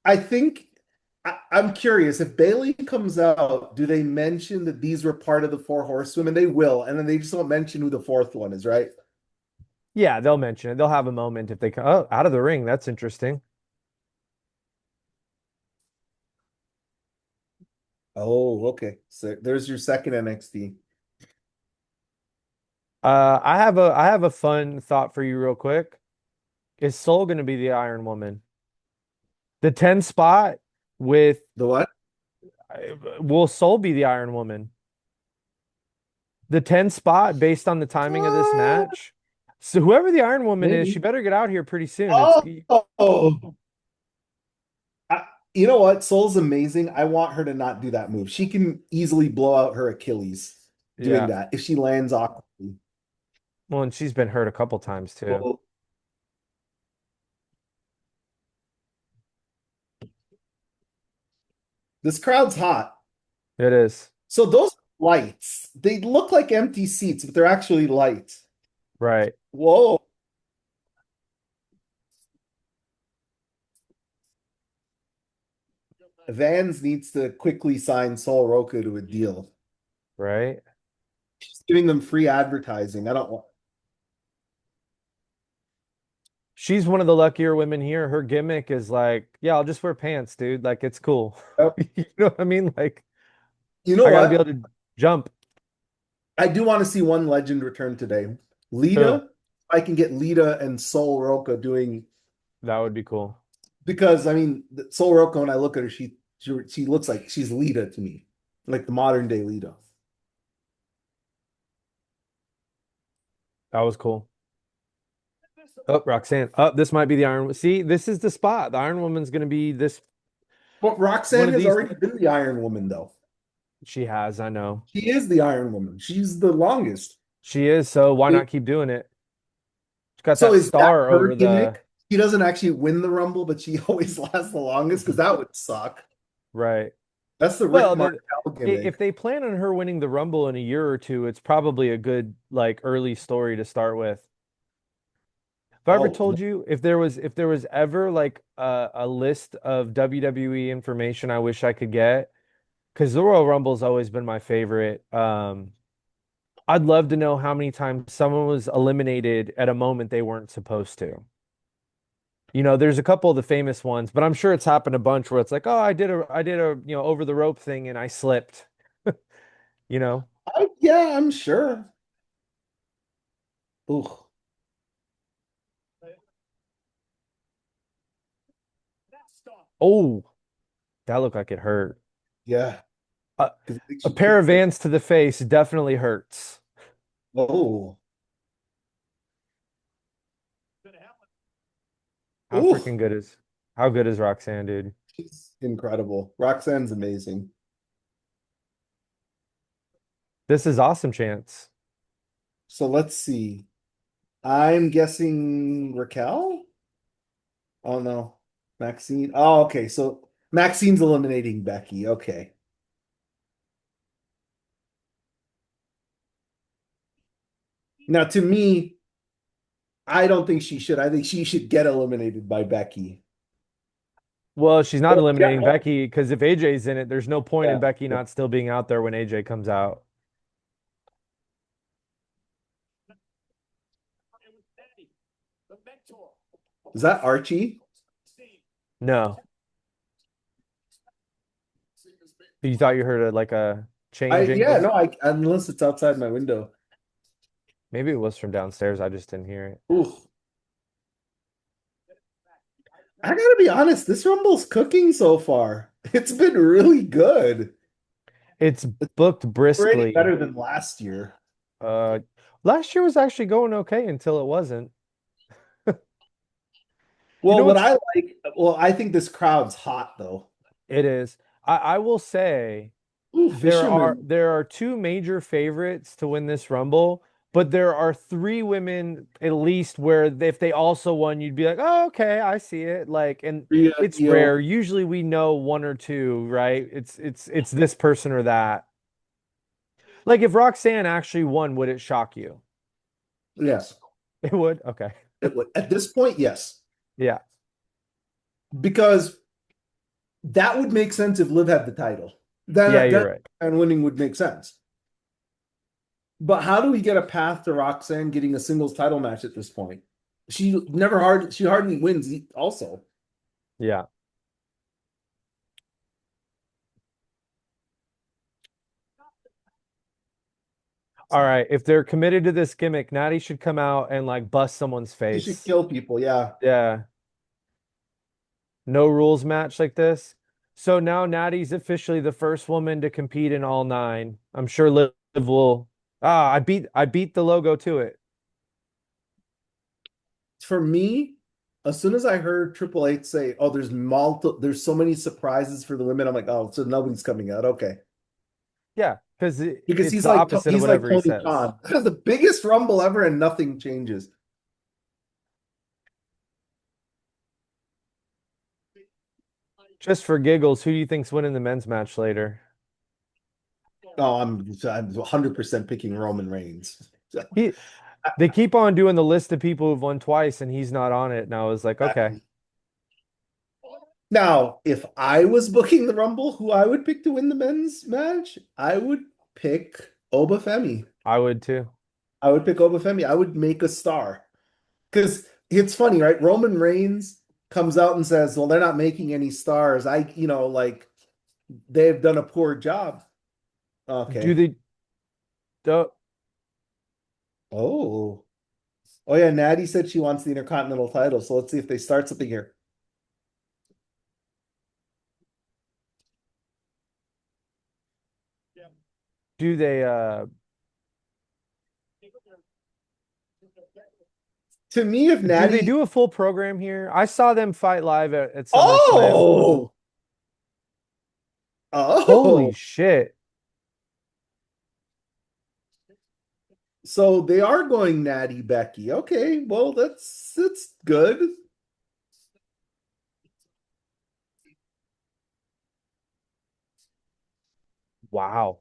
[SPEAKER 2] I think I'm curious if Bailey comes out, do they mention that these were part of the four horsewomen? They will, and then they just won't mention who the fourth one is, right?
[SPEAKER 1] Yeah, they'll mention it. They'll have a moment if they come. Oh, out of the ring. That's interesting.
[SPEAKER 2] Oh, okay. So there's your second NXT.
[SPEAKER 1] I have a fun thought for you real quick. Is Soul going to be the Iron Woman? The 10 spot with
[SPEAKER 2] The what?
[SPEAKER 1] will Soul be the Iron Woman? The 10 spot based on the timing of this
[SPEAKER 2] Uh,
[SPEAKER 1] match. So whoever the Iron Woman is, she
[SPEAKER 2] maybe.
[SPEAKER 1] better get out here pretty soon. It's
[SPEAKER 2] Oh, I, you know what? Soul's amazing. I want her to not do that move. She can easily blow out her Achilles doing
[SPEAKER 1] yeah.
[SPEAKER 2] that if she lands awkwardly.
[SPEAKER 1] Well, and she's been hurt a couple times too.
[SPEAKER 2] Well, this crowd's hot.
[SPEAKER 1] It is.
[SPEAKER 2] So those lights, they look like empty seats, but they're actually lights.
[SPEAKER 1] Right.
[SPEAKER 2] Whoa. Vans needs to quickly sign Sol Roca to a deal.
[SPEAKER 1] Right.
[SPEAKER 2] She's giving them free advertising. I don't want.
[SPEAKER 1] She's one of the luckier women here. Her gimmick is like, yeah, I'll just wear pants, dude. Like it's cool.
[SPEAKER 2] Oh,
[SPEAKER 1] You know what I mean? Like
[SPEAKER 2] you know
[SPEAKER 1] I gotta be able
[SPEAKER 2] what?
[SPEAKER 1] to jump.
[SPEAKER 2] I do want to see one legend return today.
[SPEAKER 1] Who?
[SPEAKER 2] Lita, I can get Lita and Sol Roca doing
[SPEAKER 1] That would be cool.
[SPEAKER 2] because I mean Sol Roca, when I look at her, she looks like she's Lita to me, like the modern day Lita.
[SPEAKER 1] That was cool. Oh, Roxanne. Oh, this might be the Iron. See, this is the spot. The Iron Woman's gonna be this
[SPEAKER 2] But
[SPEAKER 1] one
[SPEAKER 2] Roxanne
[SPEAKER 1] of
[SPEAKER 2] has
[SPEAKER 1] these.
[SPEAKER 2] already been the Iron Woman, though.
[SPEAKER 1] She has, I know.
[SPEAKER 2] She is the Iron Woman. She's the longest.
[SPEAKER 1] She is, so why not keep doing it? She's got
[SPEAKER 2] So
[SPEAKER 1] that
[SPEAKER 2] is that
[SPEAKER 1] star
[SPEAKER 2] her
[SPEAKER 1] over the
[SPEAKER 2] gimmick? She doesn't actually win the Rumble, but she always lasts the longest because that would suck.
[SPEAKER 1] right.
[SPEAKER 2] That's the Rick
[SPEAKER 1] Well,
[SPEAKER 2] Martel
[SPEAKER 1] if
[SPEAKER 2] gimmick.
[SPEAKER 1] they plan on her winning the Rumble in a year or two, it's probably a good like early story to start with. Have I ever
[SPEAKER 2] Oh,
[SPEAKER 1] told you if there was ever like a list of WWE information I wish I could get? Because the Royal Rumble's always been my favorite. I'd love to know how many times someone was eliminated at a moment they weren't supposed to. There's a couple of the famous ones, but I'm sure it's happened a bunch where it's like, oh, I did a, over the rope thing and I slipped, you know?
[SPEAKER 2] yeah, I'm sure. Ooh,
[SPEAKER 1] Oh, that looked like it hurt.
[SPEAKER 2] yeah,
[SPEAKER 1] A,
[SPEAKER 2] because I think
[SPEAKER 1] a
[SPEAKER 2] she
[SPEAKER 1] pair of
[SPEAKER 2] kicked her.
[SPEAKER 1] Vans to the face definitely hurts.
[SPEAKER 2] Oh,
[SPEAKER 1] How
[SPEAKER 2] ooh,
[SPEAKER 1] freaking good is, how good is Roxanne, dude?
[SPEAKER 2] she's incredible. Roxanne's amazing.
[SPEAKER 1] This is awesome chance.
[SPEAKER 2] So let's see. I'm guessing Raquel? Oh no. Maxine. Oh, okay. So Maxine's eliminating Becky. Okay. Now to me, I don't think she should. I think she should get eliminated by Becky.
[SPEAKER 1] Well, she's not
[SPEAKER 2] Yeah.
[SPEAKER 1] eliminating Becky because if AJ's in it, there's no point in
[SPEAKER 2] Yeah.
[SPEAKER 1] Becky not still being out there when AJ comes out.
[SPEAKER 2] Is that Archie?
[SPEAKER 1] No. You thought you heard like a chain
[SPEAKER 2] Yeah,
[SPEAKER 1] jingle?
[SPEAKER 2] no, unless it's outside my window.
[SPEAKER 1] Maybe it was from downstairs. I just didn't hear it.
[SPEAKER 2] Ooh. I gotta be honest, this Rumble's cooking so far. It's been really good.
[SPEAKER 1] It's booked
[SPEAKER 2] Already
[SPEAKER 1] briskly.
[SPEAKER 2] better than last year.
[SPEAKER 1] Uh, Last year was actually going okay until it wasn't. You
[SPEAKER 2] Well,
[SPEAKER 1] know
[SPEAKER 2] what
[SPEAKER 1] what's
[SPEAKER 2] I like, well, I think this crowd's hot though.
[SPEAKER 1] it is. I will say
[SPEAKER 2] Ooh, Fisherman.
[SPEAKER 1] there are two major favorites to win this Rumble, but there are three women at least where if they also won, you'd be like, oh, okay, I see it. Like, and
[SPEAKER 2] Rhea,
[SPEAKER 1] it's
[SPEAKER 2] Io.
[SPEAKER 1] rare. Usually we know one or two, right? It's this person or that. Like if Roxanne actually won, would it shock you?
[SPEAKER 2] Yes.
[SPEAKER 1] It would. Okay.
[SPEAKER 2] At this point, yes.
[SPEAKER 1] Yeah.
[SPEAKER 2] Because that would make sense if Liv had the title.
[SPEAKER 1] Yeah,
[SPEAKER 2] Then
[SPEAKER 1] you're right.
[SPEAKER 2] and winning would make sense. But how do we get a path to Roxanne getting a singles title match at this point? She hardly wins also.
[SPEAKER 1] Yeah. All right. If they're committed to this gimmick, Natty should come out and like bust someone's
[SPEAKER 2] She should
[SPEAKER 1] face.
[SPEAKER 2] kill people, yeah.
[SPEAKER 1] Yeah. No rules match like this. So now Natty's officially the first woman to compete in all nine. I'm sure Liv will. Ah, I beat the logo to it.
[SPEAKER 2] For me, as soon as I heard Triple H say, "Oh, there's so many surprises for the women," I'm like, "Oh, so nobody's coming out." Okay.
[SPEAKER 1] Yeah, because
[SPEAKER 2] Because
[SPEAKER 1] it's the opposite of
[SPEAKER 2] he's like
[SPEAKER 1] whatever he
[SPEAKER 2] Tony
[SPEAKER 1] says.
[SPEAKER 2] Khan. The biggest rumble ever and nothing changes.
[SPEAKER 1] Just for giggles, who do you think's winning the men's match later?
[SPEAKER 2] Oh, I'm 100% picking Roman Reigns.
[SPEAKER 1] He They keep on doing the list of people who've won twice, and he's not on it. And I was like, okay,
[SPEAKER 2] Now, if I was booking the Rumble, who I would pick to win the men's match, I would pick Obafemi.
[SPEAKER 1] I would too.
[SPEAKER 2] I would pick Obafemi. I would make a star. Because it's funny, right? Roman Reigns comes out and says, "Well, they're not making any stars. Like they've done a poor job."
[SPEAKER 1] Do
[SPEAKER 2] Okay.
[SPEAKER 1] they do,
[SPEAKER 2] Oh. Oh yeah, Natty said she wants the Intercontinental title, so let's see if they start something here.
[SPEAKER 1] do they
[SPEAKER 2] To me, if
[SPEAKER 1] do they
[SPEAKER 2] Natty
[SPEAKER 1] do a full program here? I saw them fight live at SummerSlam.
[SPEAKER 2] Oh!
[SPEAKER 1] Holy
[SPEAKER 2] Oh!
[SPEAKER 1] shit.
[SPEAKER 2] So they are going Natty Becky. Okay, well that's good.
[SPEAKER 1] Wow.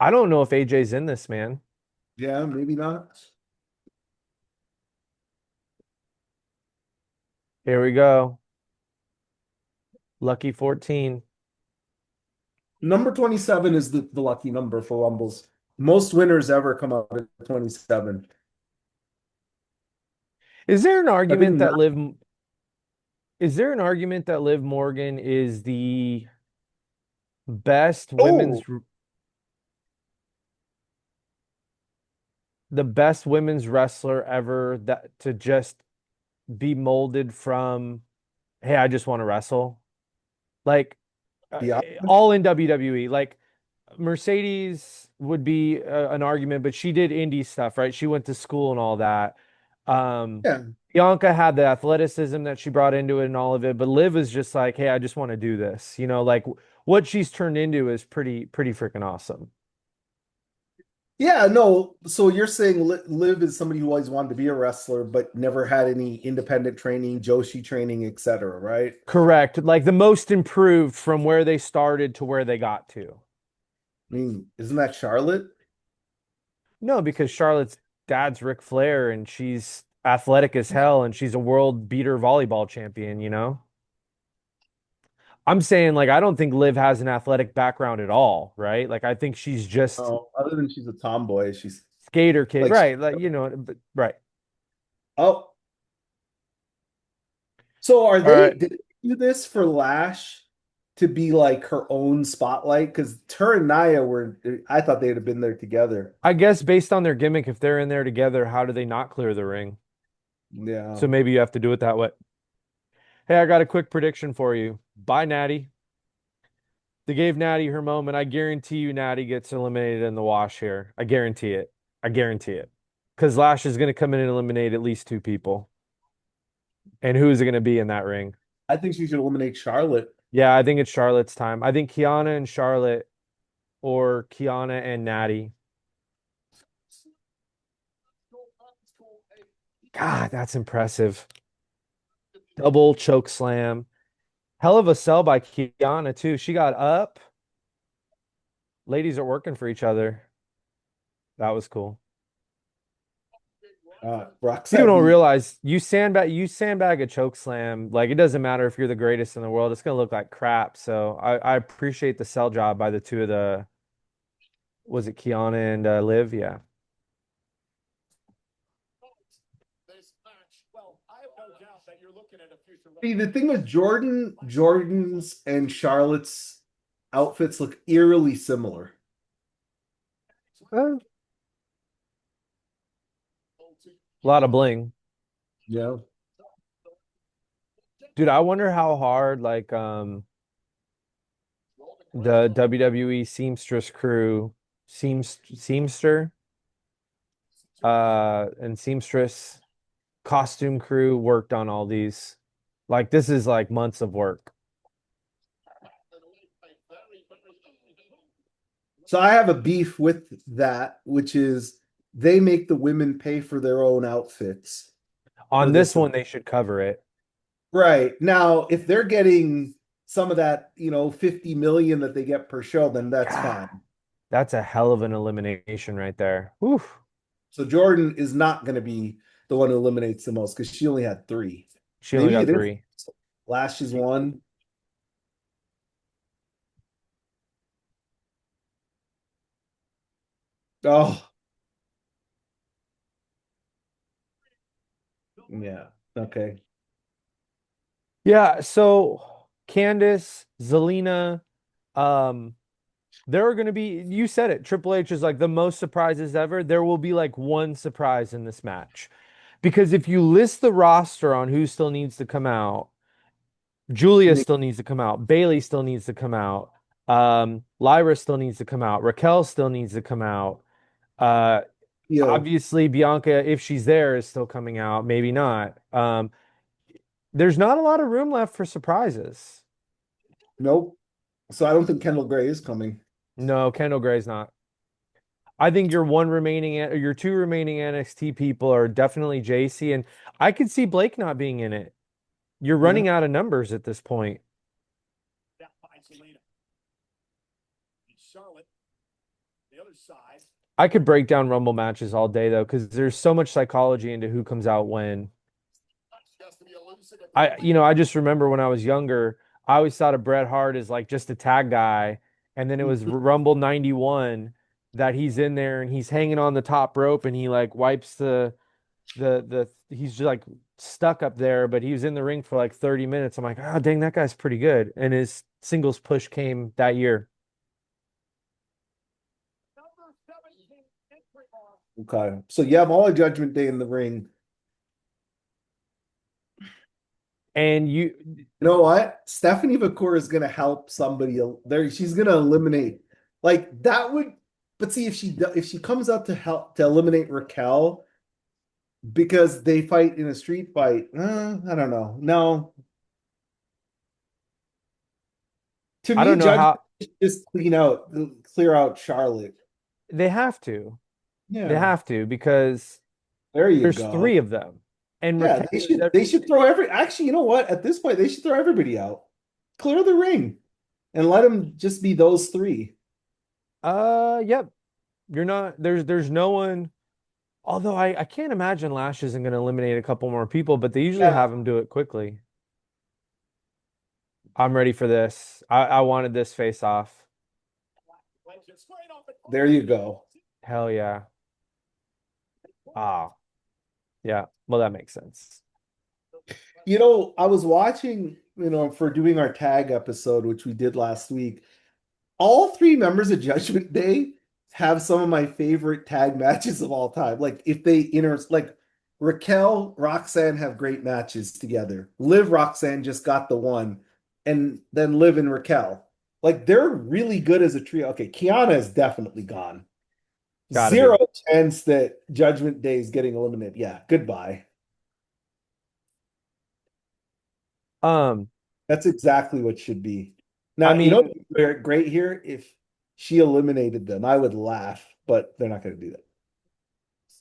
[SPEAKER 1] I don't know if AJ's in this, man.
[SPEAKER 2] Yeah, maybe not.
[SPEAKER 1] Here we go. Lucky 14.
[SPEAKER 2] Number 27 is the lucky number for Rumbles. Most winners ever come out at 27.
[SPEAKER 1] Is there an
[SPEAKER 2] I think
[SPEAKER 1] argument that
[SPEAKER 2] not.
[SPEAKER 1] Liv Morgan is best women's
[SPEAKER 2] Oh,
[SPEAKER 1] the best women's wrestler ever that to just be molded from, hey, I just want to wrestle. Like
[SPEAKER 2] Bianca.
[SPEAKER 1] all in WWE. Like Mercedes would be an argument, but she did indie stuff, right? She went to school and all that. Um,
[SPEAKER 2] Yeah.
[SPEAKER 1] Bianca had the athleticism that she brought into it and all of it, but Liv is just like, hey, I just want to do this. Like what she's turned into is pretty freaking awesome.
[SPEAKER 2] Yeah, no. So you're saying Liv is somebody who always wanted to be a wrestler, but never had any independent training, Joshi training, etc., right?
[SPEAKER 1] Correct. Like the most improved from where they started to where they got to.
[SPEAKER 2] I mean, isn't that Charlotte?
[SPEAKER 1] No, because Charlotte's dad's Ric Flair and she's athletic as hell and she's a world beater volleyball champion. I'm saying like I don't think Liv has an athletic background at all, right? Like I think she's just
[SPEAKER 2] Oh, other than she's a tomboy, she's
[SPEAKER 1] skater kid,
[SPEAKER 2] like,
[SPEAKER 1] right? Like but right.
[SPEAKER 2] oh, so are
[SPEAKER 1] All right.
[SPEAKER 2] did they do this for Lash to be like her own spotlight? Because her and Nia were, I thought they'd have been there together.
[SPEAKER 1] I guess based on their gimmick, if they're in there together, how do they not clear the ring?
[SPEAKER 2] Yeah.
[SPEAKER 1] So maybe you have to do it that way. Hey, I got a quick prediction for you. Bye, Natty. They gave Natty her moment. I guarantee you Natty gets eliminated in the wash here. I guarantee it. I guarantee it. Because Lash is going to come in and eliminate at least two people. And who is it going to be in that ring?
[SPEAKER 2] I think she should eliminate Charlotte.
[SPEAKER 1] Yeah, I think it's Charlotte's time. I think Kiana and Charlotte or Kiana and Natty. God, that's impressive. Double choke slam. Hell of a sell by Kiana, too. She got up. Ladies are working for each other. That was cool. People
[SPEAKER 2] Roxette
[SPEAKER 1] don't
[SPEAKER 2] beat.
[SPEAKER 1] realize you sandbag a choke slam. Like it doesn't matter if you're the greatest in the world, it's gonna look like crap. So I appreciate the sell job by the two of the was it Kiana and Liv? Yeah.
[SPEAKER 2] See, the thing with Jordan's and Charlotte's outfits look eerily similar.
[SPEAKER 1] A lot of bling.
[SPEAKER 2] Yeah.
[SPEAKER 1] Dude, I wonder how hard like the WWE seamstress crew, seamster and seamstress costume crew worked on all these. Like this is like months of work.
[SPEAKER 2] So I have a beef with that, which is they make the women pay for their own outfits for
[SPEAKER 1] On this
[SPEAKER 2] this
[SPEAKER 1] one,
[SPEAKER 2] event.
[SPEAKER 1] they should cover it.
[SPEAKER 2] Right. Now, if they're getting some of that, 50 million that they get per show, then that's
[SPEAKER 1] God,
[SPEAKER 2] fine.
[SPEAKER 1] that's a hell of an elimination right there. Whew.
[SPEAKER 2] So Jordan is not going to be the one who eliminates the most because she only had three.
[SPEAKER 1] She only
[SPEAKER 2] Maybe
[SPEAKER 1] got
[SPEAKER 2] it is.
[SPEAKER 1] three.
[SPEAKER 2] Last is one. Oh, yeah. Okay.
[SPEAKER 1] Yeah, so Candace, Zelina, um, there are going to be, you said it, Triple H is like the most surprises ever. There will be like one surprise in this match. Because if you list the roster on who still needs to come out, Julia
[SPEAKER 2] Nick,
[SPEAKER 1] still needs to come out, Bailey still needs to come out, Lyra still needs to come out, Raquel still needs to come out. Uh, Obviously Bianca, if she's there, is still coming out, maybe not. There's not a lot of room left for surprises.
[SPEAKER 2] nope. So I don't think Kendall Gray is coming.
[SPEAKER 1] No, Kendall Gray's not. I think your two remaining NXT people are definitely JC, and I could see Blake not being in it. You're
[SPEAKER 2] Yeah.
[SPEAKER 1] running out of numbers at this point. I could break down Rumble matches all day though, because there's so much psychology into who comes out when. I just remember when I was younger, I always thought of Bret Hart as like just a tag guy, and then it was Rumble 91 that he's in there and he's hanging on the top rope and he like wipes the he's just like stuck up there, but he was in the ring for like 30 minutes. I'm like, oh dang, that guy's pretty good. And his singles push came that year.
[SPEAKER 2] Okay. So yeah, I'm all at Judgment Day in the ring.
[SPEAKER 1] And you
[SPEAKER 2] You know what? Stephanie McCool is gonna help somebody there. She's gonna eliminate like that would. But see if she comes out to help to eliminate Raquel because they fight in a street fight. I don't know. No, to
[SPEAKER 1] I
[SPEAKER 2] me,
[SPEAKER 1] don't know
[SPEAKER 2] Judgment
[SPEAKER 1] how
[SPEAKER 2] should just clear out Charlotte.
[SPEAKER 1] they have to. They
[SPEAKER 2] Yeah,
[SPEAKER 1] have to because
[SPEAKER 2] there you
[SPEAKER 1] there's
[SPEAKER 2] go.
[SPEAKER 1] three of them. And
[SPEAKER 2] Yeah,
[SPEAKER 1] Raquel is
[SPEAKER 2] they should throw every. Actually, you know what? At this point, they should throw everybody out. Clear the ring and let them just be those three.
[SPEAKER 1] yep. You're not there's no one. Although I can't imagine Lash isn't going to eliminate a couple more people, but they usually
[SPEAKER 2] Yeah,
[SPEAKER 1] have him do it quickly. I'm ready for this. I wanted this face off.
[SPEAKER 2] there you go.
[SPEAKER 1] Hell yeah. Ah, yeah. Well, that makes sense.
[SPEAKER 2] You know, I was watching, for doing our tag episode, which we did last week. All three members of Judgment Day have some of my favorite tag matches of all time. Like if they like Raquel, Roxanne have great matches together. Liv, Roxanne just got the one, and then Liv and Raquel. Like they're really good as a trio. Okay, Kiana is definitely gone.
[SPEAKER 1] Gotta
[SPEAKER 2] Zero
[SPEAKER 1] be.
[SPEAKER 2] chance that Judgment Day is getting eliminated. Yeah, goodbye.
[SPEAKER 1] Um,
[SPEAKER 2] That's exactly what should be.
[SPEAKER 1] I
[SPEAKER 2] Now,
[SPEAKER 1] mean,
[SPEAKER 2] they're great here if she eliminated them. I would laugh, but they're not going to do that.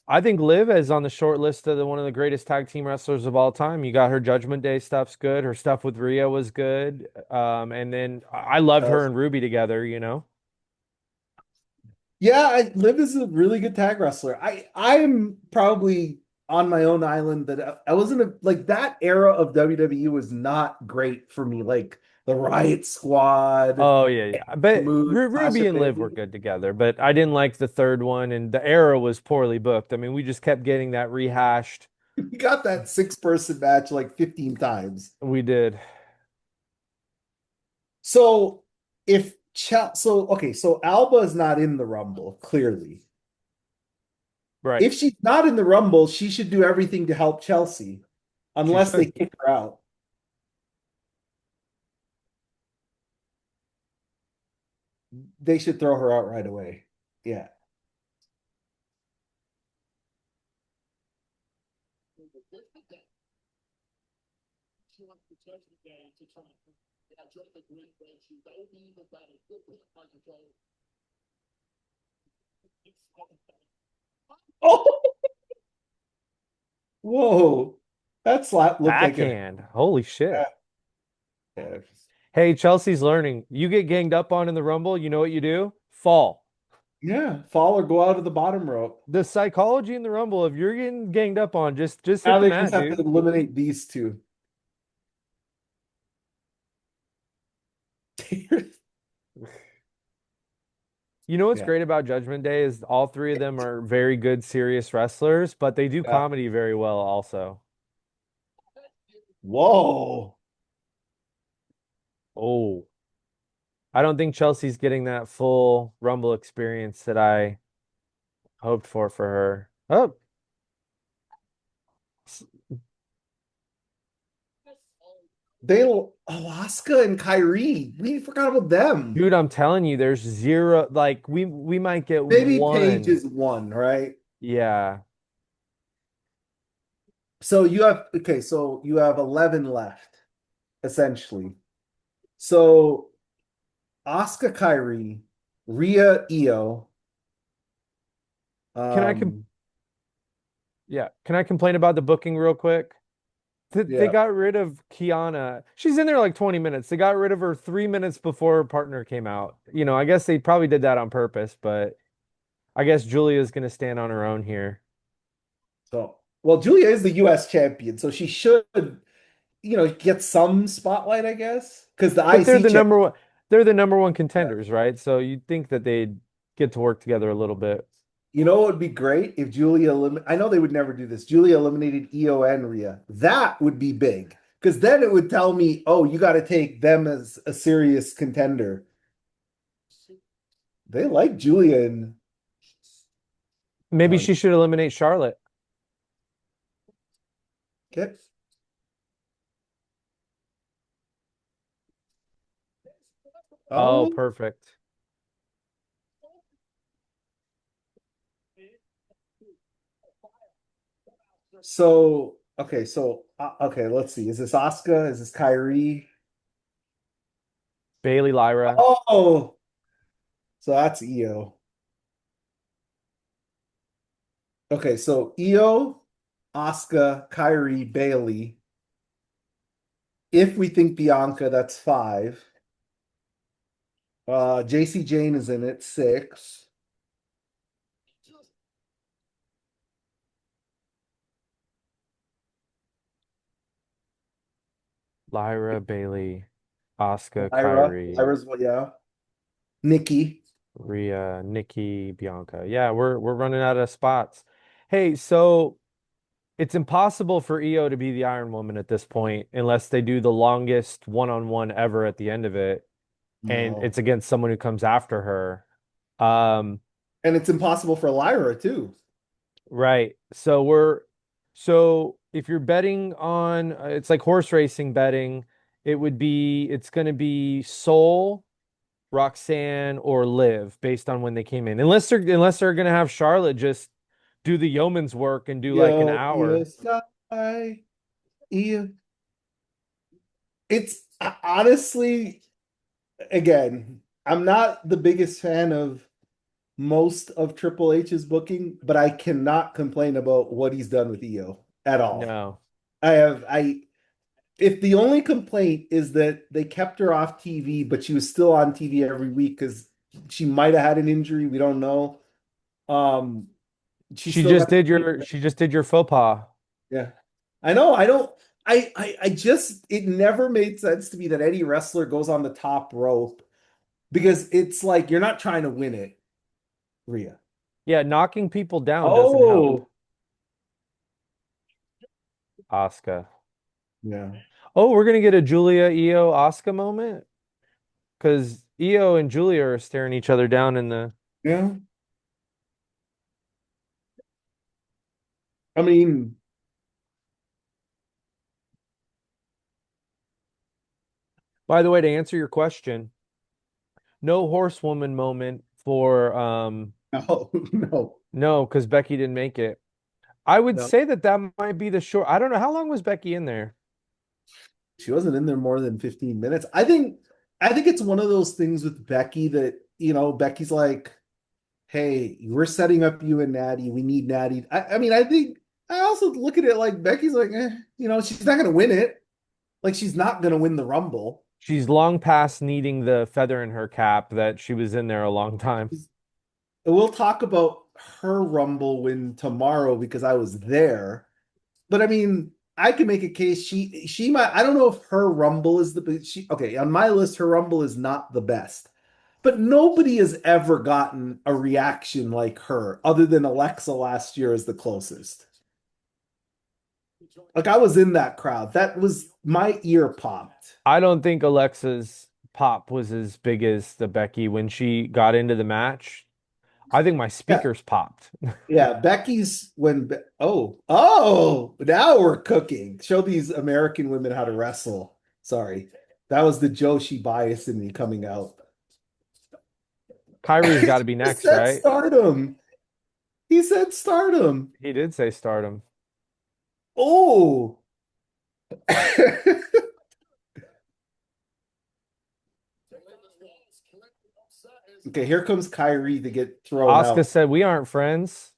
[SPEAKER 1] I think Liv is on the short list of one of the greatest tag team wrestlers of all time. You got her Judgment Day stuff's good. Her stuff with Rhea was good. And then I loved her
[SPEAKER 2] Chelsea.
[SPEAKER 1] and Ruby together.
[SPEAKER 2] Yeah, Liv is a really good tag wrestler. I am probably on my own island that I wasn't like that era of WWE was not great for me. Like the Riot Squad,
[SPEAKER 1] Oh yeah, yeah. But
[SPEAKER 2] Mood, Sasha
[SPEAKER 1] Ruby and Liv were
[SPEAKER 2] Banks.
[SPEAKER 1] good together, but I didn't like the third one, and the era was poorly booked. I mean, we just kept getting that rehashed.
[SPEAKER 2] We got that six-person match like 15 times.
[SPEAKER 1] We did.
[SPEAKER 2] So if so okay, so Alba is not in the Rumble, clearly.
[SPEAKER 1] Right.
[SPEAKER 2] If she's not in the Rumble, she should do everything to help Chelsea,
[SPEAKER 1] She
[SPEAKER 2] unless they
[SPEAKER 1] should.
[SPEAKER 2] kick her out. They should throw her out right away. Yeah. Oh, whoa. That slap looked like it.
[SPEAKER 1] Backhand. Holy shit.
[SPEAKER 2] Yeah.
[SPEAKER 1] Hey, Chelsea's learning. You get ganged up on in the Rumble, you know what you do? Fall.
[SPEAKER 2] Yeah, fall or go out of the bottom rope.
[SPEAKER 1] The psychology in the Rumble, if you're getting ganged up on, just hit
[SPEAKER 2] Now
[SPEAKER 1] the
[SPEAKER 2] they just
[SPEAKER 1] mat,
[SPEAKER 2] have to
[SPEAKER 1] dude.
[SPEAKER 2] eliminate these two.
[SPEAKER 1] You know what's
[SPEAKER 2] Yeah.
[SPEAKER 1] great about Judgment Day is all three of them are very good, serious wrestlers, but they do
[SPEAKER 2] Yeah.
[SPEAKER 1] comedy very well also.
[SPEAKER 2] Whoa.
[SPEAKER 1] Oh, I don't think Chelsea's getting that full Rumble experience that I hoped for her. Oh,
[SPEAKER 2] Alaska and Kyrie. We forgot about them.
[SPEAKER 1] dude, I'm telling you, there's zero. Like we might get
[SPEAKER 2] Maybe Paige
[SPEAKER 1] one.
[SPEAKER 2] is one, right?
[SPEAKER 1] Yeah.
[SPEAKER 2] So you have 11 left, essentially. So Asuka, Kyrie, Rhea, Io.
[SPEAKER 1] Can I com
[SPEAKER 2] Um,
[SPEAKER 1] Yeah, can I complain about the booking real quick? They
[SPEAKER 2] yeah.
[SPEAKER 1] got rid of Kiana. She's in there like 20 minutes. They got rid of her 3 minutes before her partner came out. I guess they probably did that on purpose, but I guess Julia's gonna stand on her own here.
[SPEAKER 2] So, well, Julia is the US champion, so she should. get some spotlight, I guess, because the
[SPEAKER 1] But
[SPEAKER 2] IC champ.
[SPEAKER 1] they're the number one contenders, right? So you'd think that they'd get to work together a little bit.
[SPEAKER 2] You know what would be great if I know they would never do this. Julia eliminated Io and Rhea. That would be big because then it would tell me, oh, you got to take them as a serious contender. They like Julia and
[SPEAKER 1] Maybe
[SPEAKER 2] uh,
[SPEAKER 1] she should eliminate Charlotte.
[SPEAKER 2] get.
[SPEAKER 1] Oh,
[SPEAKER 2] Oh,
[SPEAKER 1] perfect.
[SPEAKER 2] okay, let's see. Is this Asuka? Is this Kyrie?
[SPEAKER 1] Bailey Lyra.
[SPEAKER 2] Oh, so that's Io. Okay, so Io, Asuka, Kyrie, Bailey. If we think Bianca, that's five. JC Jane is in it, six.
[SPEAKER 1] Lyra, Bailey, Asuka, Kyrie,
[SPEAKER 2] Lyra's what, yeah. Nikki.
[SPEAKER 1] Rhea, Nikki, Bianca. Yeah, we're running out of spots. Hey, so it's impossible for EO to be the Iron Woman at this point unless they do the longest one-on-one ever at the end of it, and
[SPEAKER 2] No.
[SPEAKER 1] it's against someone who comes after her. Um,
[SPEAKER 2] And it's impossible for Lyra too.
[SPEAKER 1] right. So if you're betting on it's like horse racing betting, it's going to be Soul, Roxanne, or Liv based on when they came in. Unless they're going to have Charlotte just do the yeoman's work and do like an
[SPEAKER 2] Io
[SPEAKER 1] hour.
[SPEAKER 2] Sky. Io. It's honestly, again, I'm not the biggest fan of most of Triple H's booking, but I cannot complain about what he's done with Io at all.
[SPEAKER 1] No.
[SPEAKER 2] I if the only complaint is that they kept her off TV, but she was still on TV every week because she might have had an injury, we don't know. Um, she
[SPEAKER 1] She
[SPEAKER 2] still
[SPEAKER 1] just
[SPEAKER 2] got
[SPEAKER 1] did
[SPEAKER 2] the
[SPEAKER 1] your she just did your faux pas.
[SPEAKER 2] yeah. I know. I don't. I just it never made sense to me that any wrestler goes on the top rope because it's like you're not trying to win it, Rhea.
[SPEAKER 1] Yeah, knocking people down doesn't help.
[SPEAKER 2] Oh,
[SPEAKER 1] Asuka.
[SPEAKER 2] yeah,
[SPEAKER 1] Oh, we're gonna get a Julia Io Asuka moment because Io and Julia are staring each other down in the.
[SPEAKER 2] yeah. I mean,
[SPEAKER 1] By the way, to answer your question, no horsewoman moment for
[SPEAKER 2] no, no,
[SPEAKER 1] no, because Becky didn't make it. I would
[SPEAKER 2] no.
[SPEAKER 1] say that that might be the short. I don't know how long was Becky in there.
[SPEAKER 2] She wasn't in there more than 15 minutes. I think it's one of those things with Becky that, Becky's like, hey, we're setting up you and Natty. We need Natty. I mean, I think I also look at it like Becky's like, she's not gonna win it. Like she's not gonna win the Rumble.
[SPEAKER 1] She's long past needing the feather in her cap that she was in there a long time.
[SPEAKER 2] We'll talk about her Rumble win tomorrow because I was there. But I mean, I can make a case. She might. I don't know if her Rumble is she. Okay, on my list, her Rumble is not the best. But nobody has ever gotten a reaction like her, other than Alexa last year as the closest. Like I was in that crowd. That was my ear popped.
[SPEAKER 1] I don't think Alexa's pop was as big as the Becky when she got into the match. I think my
[SPEAKER 2] Yeah,
[SPEAKER 1] speakers popped.
[SPEAKER 2] yeah. Becky's oh, now we're cooking. Show these American women how to wrestle. Sorry, that was the Joshi bias in me coming out.
[SPEAKER 1] Kyrie's got to be
[SPEAKER 2] He
[SPEAKER 1] next,
[SPEAKER 2] said
[SPEAKER 1] right?
[SPEAKER 2] stardom. He said stardom.
[SPEAKER 1] He did say stardom.
[SPEAKER 2] Oh. Okay, here comes Kyrie to get thrown
[SPEAKER 1] Asuka
[SPEAKER 2] out.
[SPEAKER 1] said, "We aren't friends."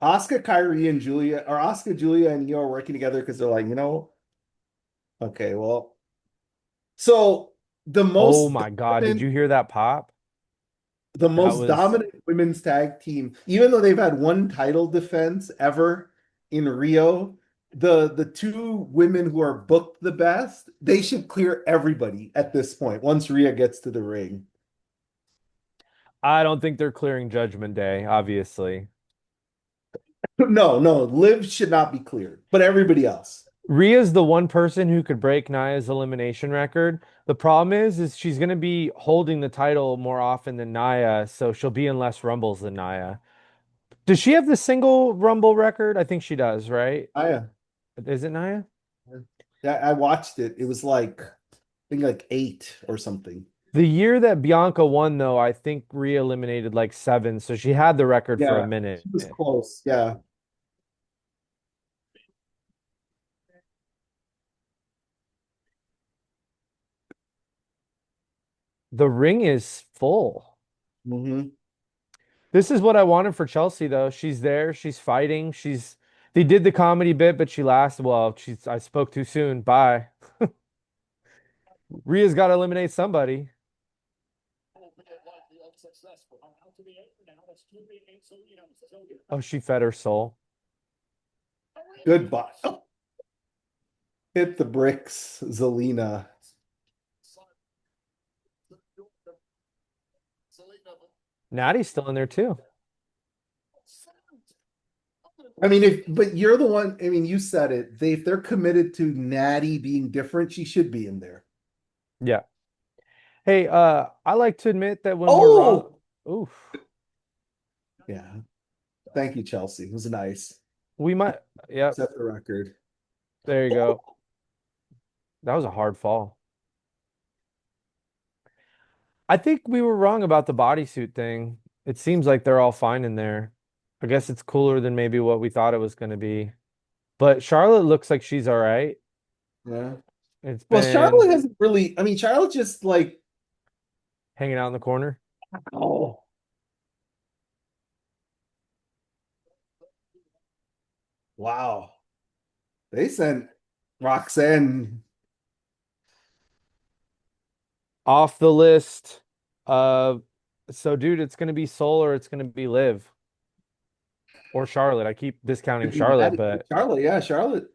[SPEAKER 2] Oscar, Kyrie, and Julia, or Oscar, Julia, and Io are working together because they're like, okay, well, so the
[SPEAKER 1] Oh
[SPEAKER 2] most
[SPEAKER 1] my God, did
[SPEAKER 2] dominant,
[SPEAKER 1] you hear that pop?
[SPEAKER 2] the
[SPEAKER 1] That
[SPEAKER 2] most
[SPEAKER 1] was
[SPEAKER 2] dominant women's tag team, even though they've had one title defense ever in Rio, the two women who are booked the best, they should clear everybody at this point once Rhea gets to the ring.
[SPEAKER 1] I don't think they're clearing Judgment Day, obviously.
[SPEAKER 2] No, no, Liv should not be cleared, but everybody else.
[SPEAKER 1] Rhea's the one person who could break Nia's elimination record. The problem is she's going to be holding the title more often than Nia, so she'll be in less Rumbles than Nia. Does she have the single Rumble record? I think she does, right?
[SPEAKER 2] I
[SPEAKER 1] Is it Nia?
[SPEAKER 2] I watched it. It was like I think like eight or something.
[SPEAKER 1] The year that Bianca won, though, I think Rhea eliminated like seven, so she had the record for a
[SPEAKER 2] Yeah,
[SPEAKER 1] minute.
[SPEAKER 2] she was close. Yeah.
[SPEAKER 1] The ring is full.
[SPEAKER 2] Hmm.
[SPEAKER 1] This is what I wanted for Chelsea, though. She's there, she's fighting, they did the comedy bit, but she lasted. Well, I spoke too soon. Bye. Rhea's got to eliminate somebody. Oh, she fed her soul.
[SPEAKER 2] Goodbye. Oh, hit the bricks, Zelina.
[SPEAKER 1] Natty's still in there too.
[SPEAKER 2] I mean, if but you're the one. I mean, you said it. If they're committed to Natty being different, she should be in there.
[SPEAKER 1] Yeah. Hey, I like to admit that when we're wrong,
[SPEAKER 2] Oh,
[SPEAKER 1] oof,
[SPEAKER 2] yeah. Thank you, Chelsea. It was nice.
[SPEAKER 1] we might. Yep.
[SPEAKER 2] Set the record.
[SPEAKER 1] There you
[SPEAKER 2] Oh,
[SPEAKER 1] go. That was a hard fall. I think we were wrong about the bodysuit thing. It seems like they're all fine in there. I guess it's cooler than maybe what we thought it was going to be. But Charlotte looks like she's all right.
[SPEAKER 2] yeah.
[SPEAKER 1] It's
[SPEAKER 2] Well,
[SPEAKER 1] been
[SPEAKER 2] Charlotte hasn't really. I mean, Charlotte just like,
[SPEAKER 1] hanging out in the corner.
[SPEAKER 2] oh, wow. They sent Roxanne.
[SPEAKER 1] Off the list. Uh, so dude, it's going to be Soul or it's going to be Liv or Charlotte. I keep discounting Charlotte, but
[SPEAKER 2] Charlotte, yeah, Charlotte.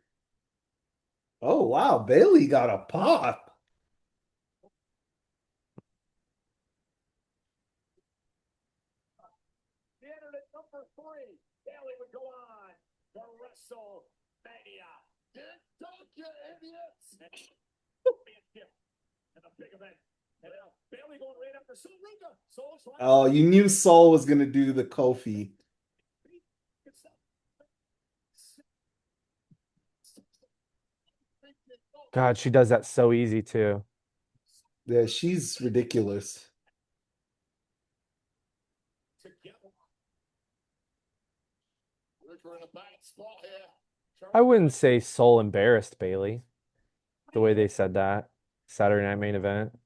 [SPEAKER 2] Oh, wow. Bailey got a pop. Oh, you knew Soul was going to do the Kofi.
[SPEAKER 1] God, she does that so easy too.
[SPEAKER 2] Yeah, she's ridiculous.
[SPEAKER 1] I wouldn't say Soul embarrassed Bailey the way they said that Saturday Night Main Event.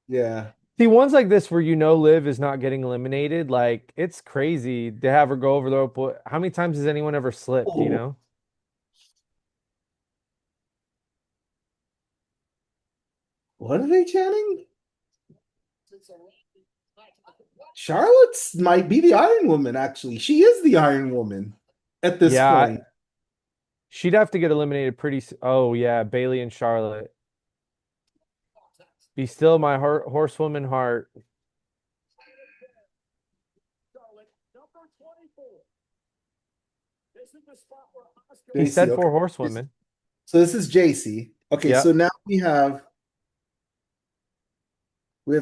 [SPEAKER 2] Yeah.
[SPEAKER 1] See, ones like this where you know Liv is not getting eliminated, like it's crazy to have her go over the rope. How many times has anyone ever slipped, you
[SPEAKER 2] Oh,
[SPEAKER 1] know?
[SPEAKER 2] what are they chanting? Charlotte's might be the Iron Woman, actually. She is the Iron Woman at this
[SPEAKER 1] Yeah,
[SPEAKER 2] point.
[SPEAKER 1] she'd have to get eliminated Oh yeah, Bailey and Charlotte. Be still my horsewoman heart. He
[SPEAKER 2] JC,
[SPEAKER 1] said
[SPEAKER 2] okay.
[SPEAKER 1] four horsewomen.
[SPEAKER 2] So this is JC. Okay, so
[SPEAKER 1] Yep.
[SPEAKER 2] now we have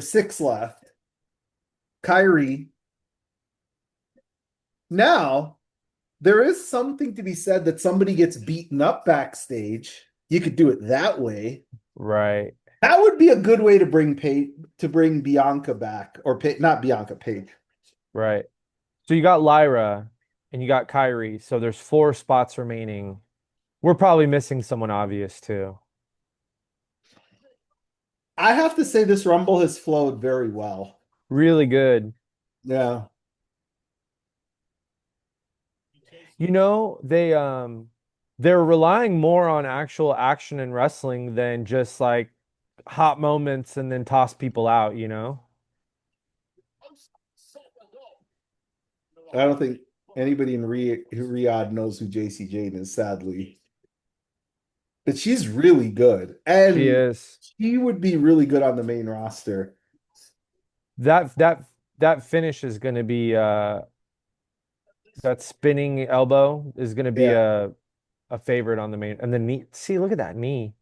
[SPEAKER 2] six left. Kyrie. Now, there is something to be said that somebody gets beaten up backstage. You could do it that way.
[SPEAKER 1] Right.
[SPEAKER 2] That would be a good way to bring Bianca back, or not Bianca, Paige.
[SPEAKER 1] Right. So you got Lyra and you got Kyrie. So there's four spots remaining. We're probably missing someone obvious too.
[SPEAKER 2] I have to say this Rumble has flowed very well.
[SPEAKER 1] Really good.
[SPEAKER 2] Yeah.
[SPEAKER 1] You know, they're relying more on actual action and wrestling than just like hot moments and then toss people out, you know?
[SPEAKER 2] I don't think anybody in Riyadh knows who JC Jane is, sadly. but she's really good,
[SPEAKER 1] She
[SPEAKER 2] and
[SPEAKER 1] is.
[SPEAKER 2] she would be really good on the main roster.
[SPEAKER 1] That finish is going to be that spinning elbow is going to be
[SPEAKER 2] Yeah.
[SPEAKER 1] a favorite on the main and the knee. See, look at that knee.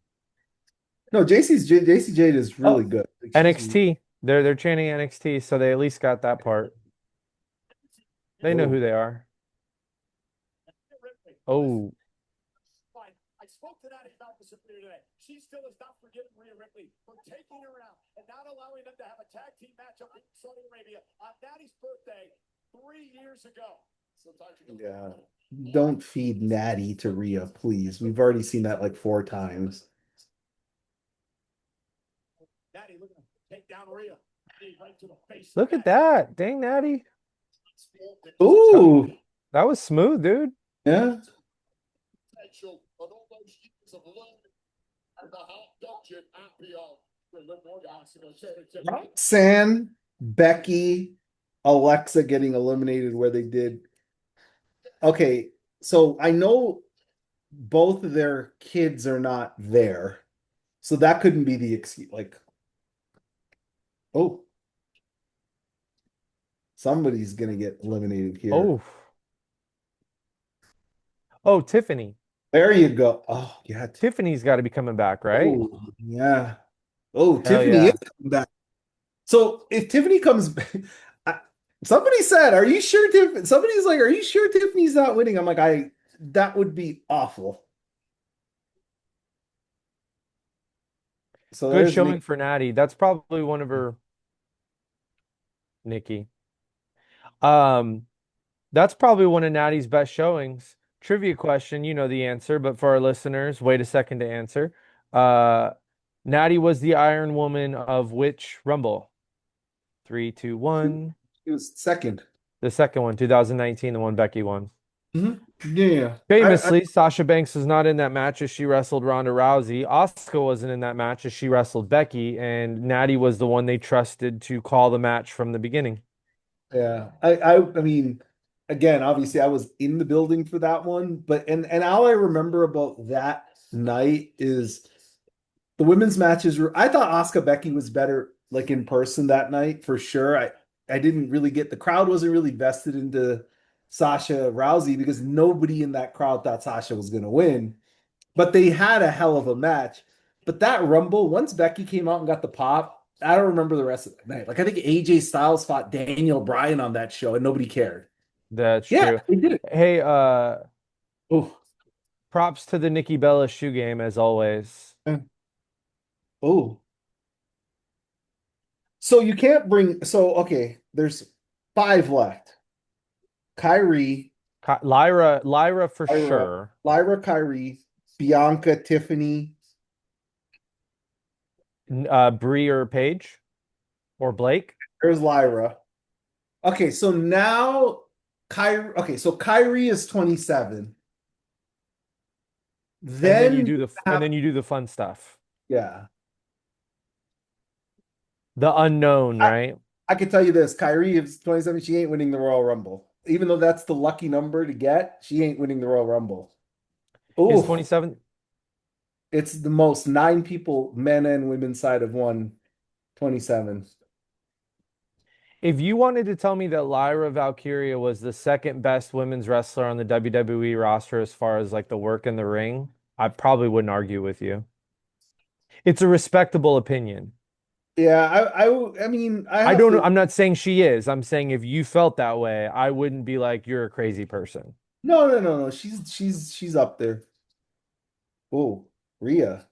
[SPEAKER 2] No, JC Jade is really
[SPEAKER 1] Oh,
[SPEAKER 2] good. Like she's
[SPEAKER 1] NXT. They're chanting NXT, so they at least got that part. They know who
[SPEAKER 2] oh
[SPEAKER 1] they are. Oh,
[SPEAKER 2] yeah. Don't feed Natty to Rhea, please. We've already seen that like four times.
[SPEAKER 1] look at that. Dang, Natty. That,
[SPEAKER 2] Ooh,
[SPEAKER 1] that was smooth, dude.
[SPEAKER 2] yeah. Roxanne, Becky, Alexa getting eliminated where they did. Okay, so I know both of their kids are not there. So that couldn't be the excuse. Like, oh, somebody's gonna get eliminated here.
[SPEAKER 1] Oh, oh, Tiffany.
[SPEAKER 2] There you go. Oh, yeah.
[SPEAKER 1] Tiffany's got to be coming back, right?
[SPEAKER 2] Oh, yeah. Oh,
[SPEAKER 1] Hell
[SPEAKER 2] Tiffany is
[SPEAKER 1] yeah.
[SPEAKER 2] coming back. So if Tiffany comes back, I- somebody said, "Are you sure Tiffany?" Somebody's like, "Are you sure Tiffany's not winning?" I'm like, I that would be awful. So
[SPEAKER 1] Good
[SPEAKER 2] there's
[SPEAKER 1] showing
[SPEAKER 2] Nick.
[SPEAKER 1] for Natty. That's probably one of her, Nikki. Um, that's probably one of Natty's best showings. Trivia question, you know the answer, but for our listeners, wait a second to answer. Uh, Natty was the Iron Woman of which Rumble? Three, two, one.
[SPEAKER 2] He was second.
[SPEAKER 1] The second one, 2019, the one Becky won.
[SPEAKER 2] Yeah.
[SPEAKER 1] Famously, Sasha Banks was not in that match as she wrestled Ronda Rousey. Asuka wasn't in that match as she wrestled Becky, and Natty was the one they trusted to call the match from the beginning.
[SPEAKER 2] Yeah. I mean, again, obviously I was in the building for that one, but and all I remember about that night is the women's matches were I thought Asuka Becky was better like in person that night for sure. I didn't really get the crowd wasn't really vested into Sasha Rousey because nobody in that crowd thought Sasha was going to win, but they had a hell of a match. But that Rumble, once Becky came out and got the pop, I don't remember the rest of the night. Like I think AJ Styles fought Daniel Bryan on that show and nobody cared.
[SPEAKER 1] That's
[SPEAKER 2] Yeah,
[SPEAKER 1] true.
[SPEAKER 2] they did it.
[SPEAKER 1] Hey,
[SPEAKER 2] Oh,
[SPEAKER 1] props to the Nikki Bella shoe game as always.
[SPEAKER 2] oh. So you can't bring so okay, there's five left. Kyrie,
[SPEAKER 1] Lyra for
[SPEAKER 2] Lyra,
[SPEAKER 1] sure.
[SPEAKER 2] Kyrie, Bianca, Tiffany.
[SPEAKER 1] Bree or Paige or Blake,
[SPEAKER 2] There's Lyra. Okay, so now Kyrie. Okay, so Kyrie is 27. Then you
[SPEAKER 1] and
[SPEAKER 2] have
[SPEAKER 1] then you do the fun stuff.
[SPEAKER 2] yeah.
[SPEAKER 1] The unknown,
[SPEAKER 2] I
[SPEAKER 1] right?
[SPEAKER 2] I can tell you this: Kyrie is 27. She ain't winning the Royal Rumble, even though that's the lucky number to get. She ain't winning the Royal Rumble.
[SPEAKER 1] Is
[SPEAKER 2] Oh,
[SPEAKER 1] 27.
[SPEAKER 2] it's the most nine people, men and women side of one 27.
[SPEAKER 1] If you wanted to tell me that Lyra Valkyria was the second best women's wrestler on the WWE roster as far as like the work in the ring, I probably wouldn't argue with you. It's a respectable opinion.
[SPEAKER 2] Yeah, I mean, I
[SPEAKER 1] I
[SPEAKER 2] have
[SPEAKER 1] don't know.
[SPEAKER 2] to.
[SPEAKER 1] I'm not saying she is. I'm saying if you felt that way, I wouldn't be like, you're a crazy person.
[SPEAKER 2] No, no, no, no. She's up there. Oh, Rhea.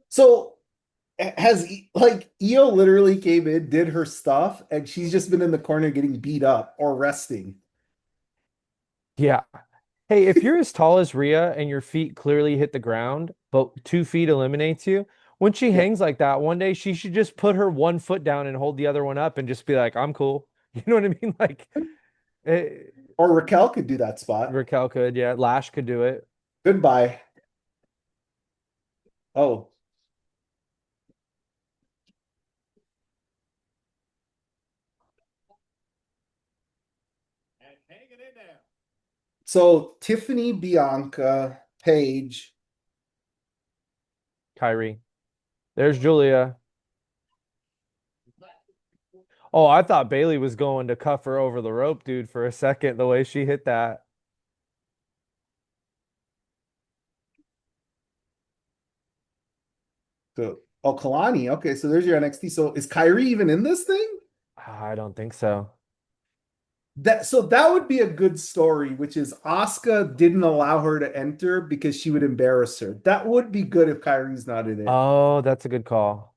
[SPEAKER 2] So has like Io literally came in, did her stuff, and she's just been in the corner getting beat up or resting.
[SPEAKER 1] Yeah. Hey, if you're as tall as Rhea and your feet clearly hit the ground, but 2 feet eliminates you, when she
[SPEAKER 2] Yeah.
[SPEAKER 1] hangs like that, one day she should just put her one foot down and hold the other one up and just be like, I'm cool. You know what I mean? Like, eh,
[SPEAKER 2] Or Raquel could do that spot.
[SPEAKER 1] Raquel could, yeah. Lash could do it.
[SPEAKER 2] Goodbye. Oh, so Tiffany, Bianca, Paige,
[SPEAKER 1] Kyrie. There's Julia. Oh, I thought Bailey was going to cuff her over the rope, dude, for a second, the way she hit that.
[SPEAKER 2] So, oh, Kalani. Okay, so there's your NXT. So is Kyrie even in this thing?
[SPEAKER 1] I don't think so.
[SPEAKER 2] That would be a good story, which is Asuka didn't allow her to enter because she would embarrass her. That would be good if Kyrie's not in it.
[SPEAKER 1] Oh, that's a good call.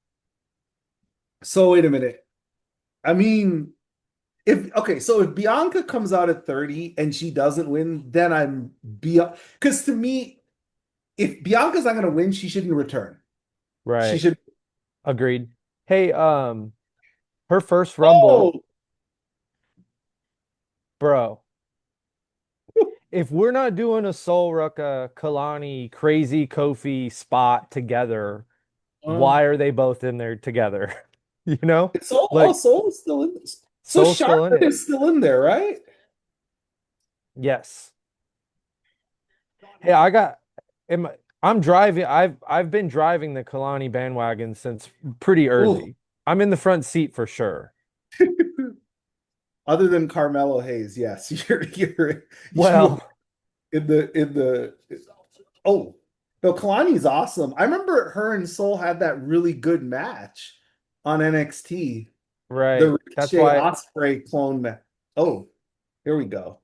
[SPEAKER 2] So wait a minute. I mean, if okay, so if Bianca comes out at 30 and she doesn't win, then I'm beyond because to me, if Bianca's not gonna win, she shouldn't return. She
[SPEAKER 1] Right.
[SPEAKER 2] should.
[SPEAKER 1] Agreed. Hey, her first Rumble,
[SPEAKER 2] Oh,
[SPEAKER 1] bro. If we're not doing a Soul Ruka, Kalani, crazy Kofi spot together,
[SPEAKER 2] uh,
[SPEAKER 1] why are they both in there together? You know?
[SPEAKER 2] it's Soul. Oh,
[SPEAKER 1] Like
[SPEAKER 2] Soul is still in this. So
[SPEAKER 1] Soul's still in
[SPEAKER 2] Charlotte
[SPEAKER 1] it.
[SPEAKER 2] is still in there, right?
[SPEAKER 1] Yes. Hey, I got am I- I'm driving. I've been driving the Kalani bandwagon since pretty
[SPEAKER 2] Oh,
[SPEAKER 1] early. I'm in the front seat for sure.
[SPEAKER 2] other than Carmelo Hayes, yes, you
[SPEAKER 1] Well,
[SPEAKER 2] in the oh no, Kalani's awesome. I remember her and Soul had that really good match on NXT. The
[SPEAKER 1] right. That's
[SPEAKER 2] Ricochet
[SPEAKER 1] why
[SPEAKER 2] Osprey clone match. Oh, here we go.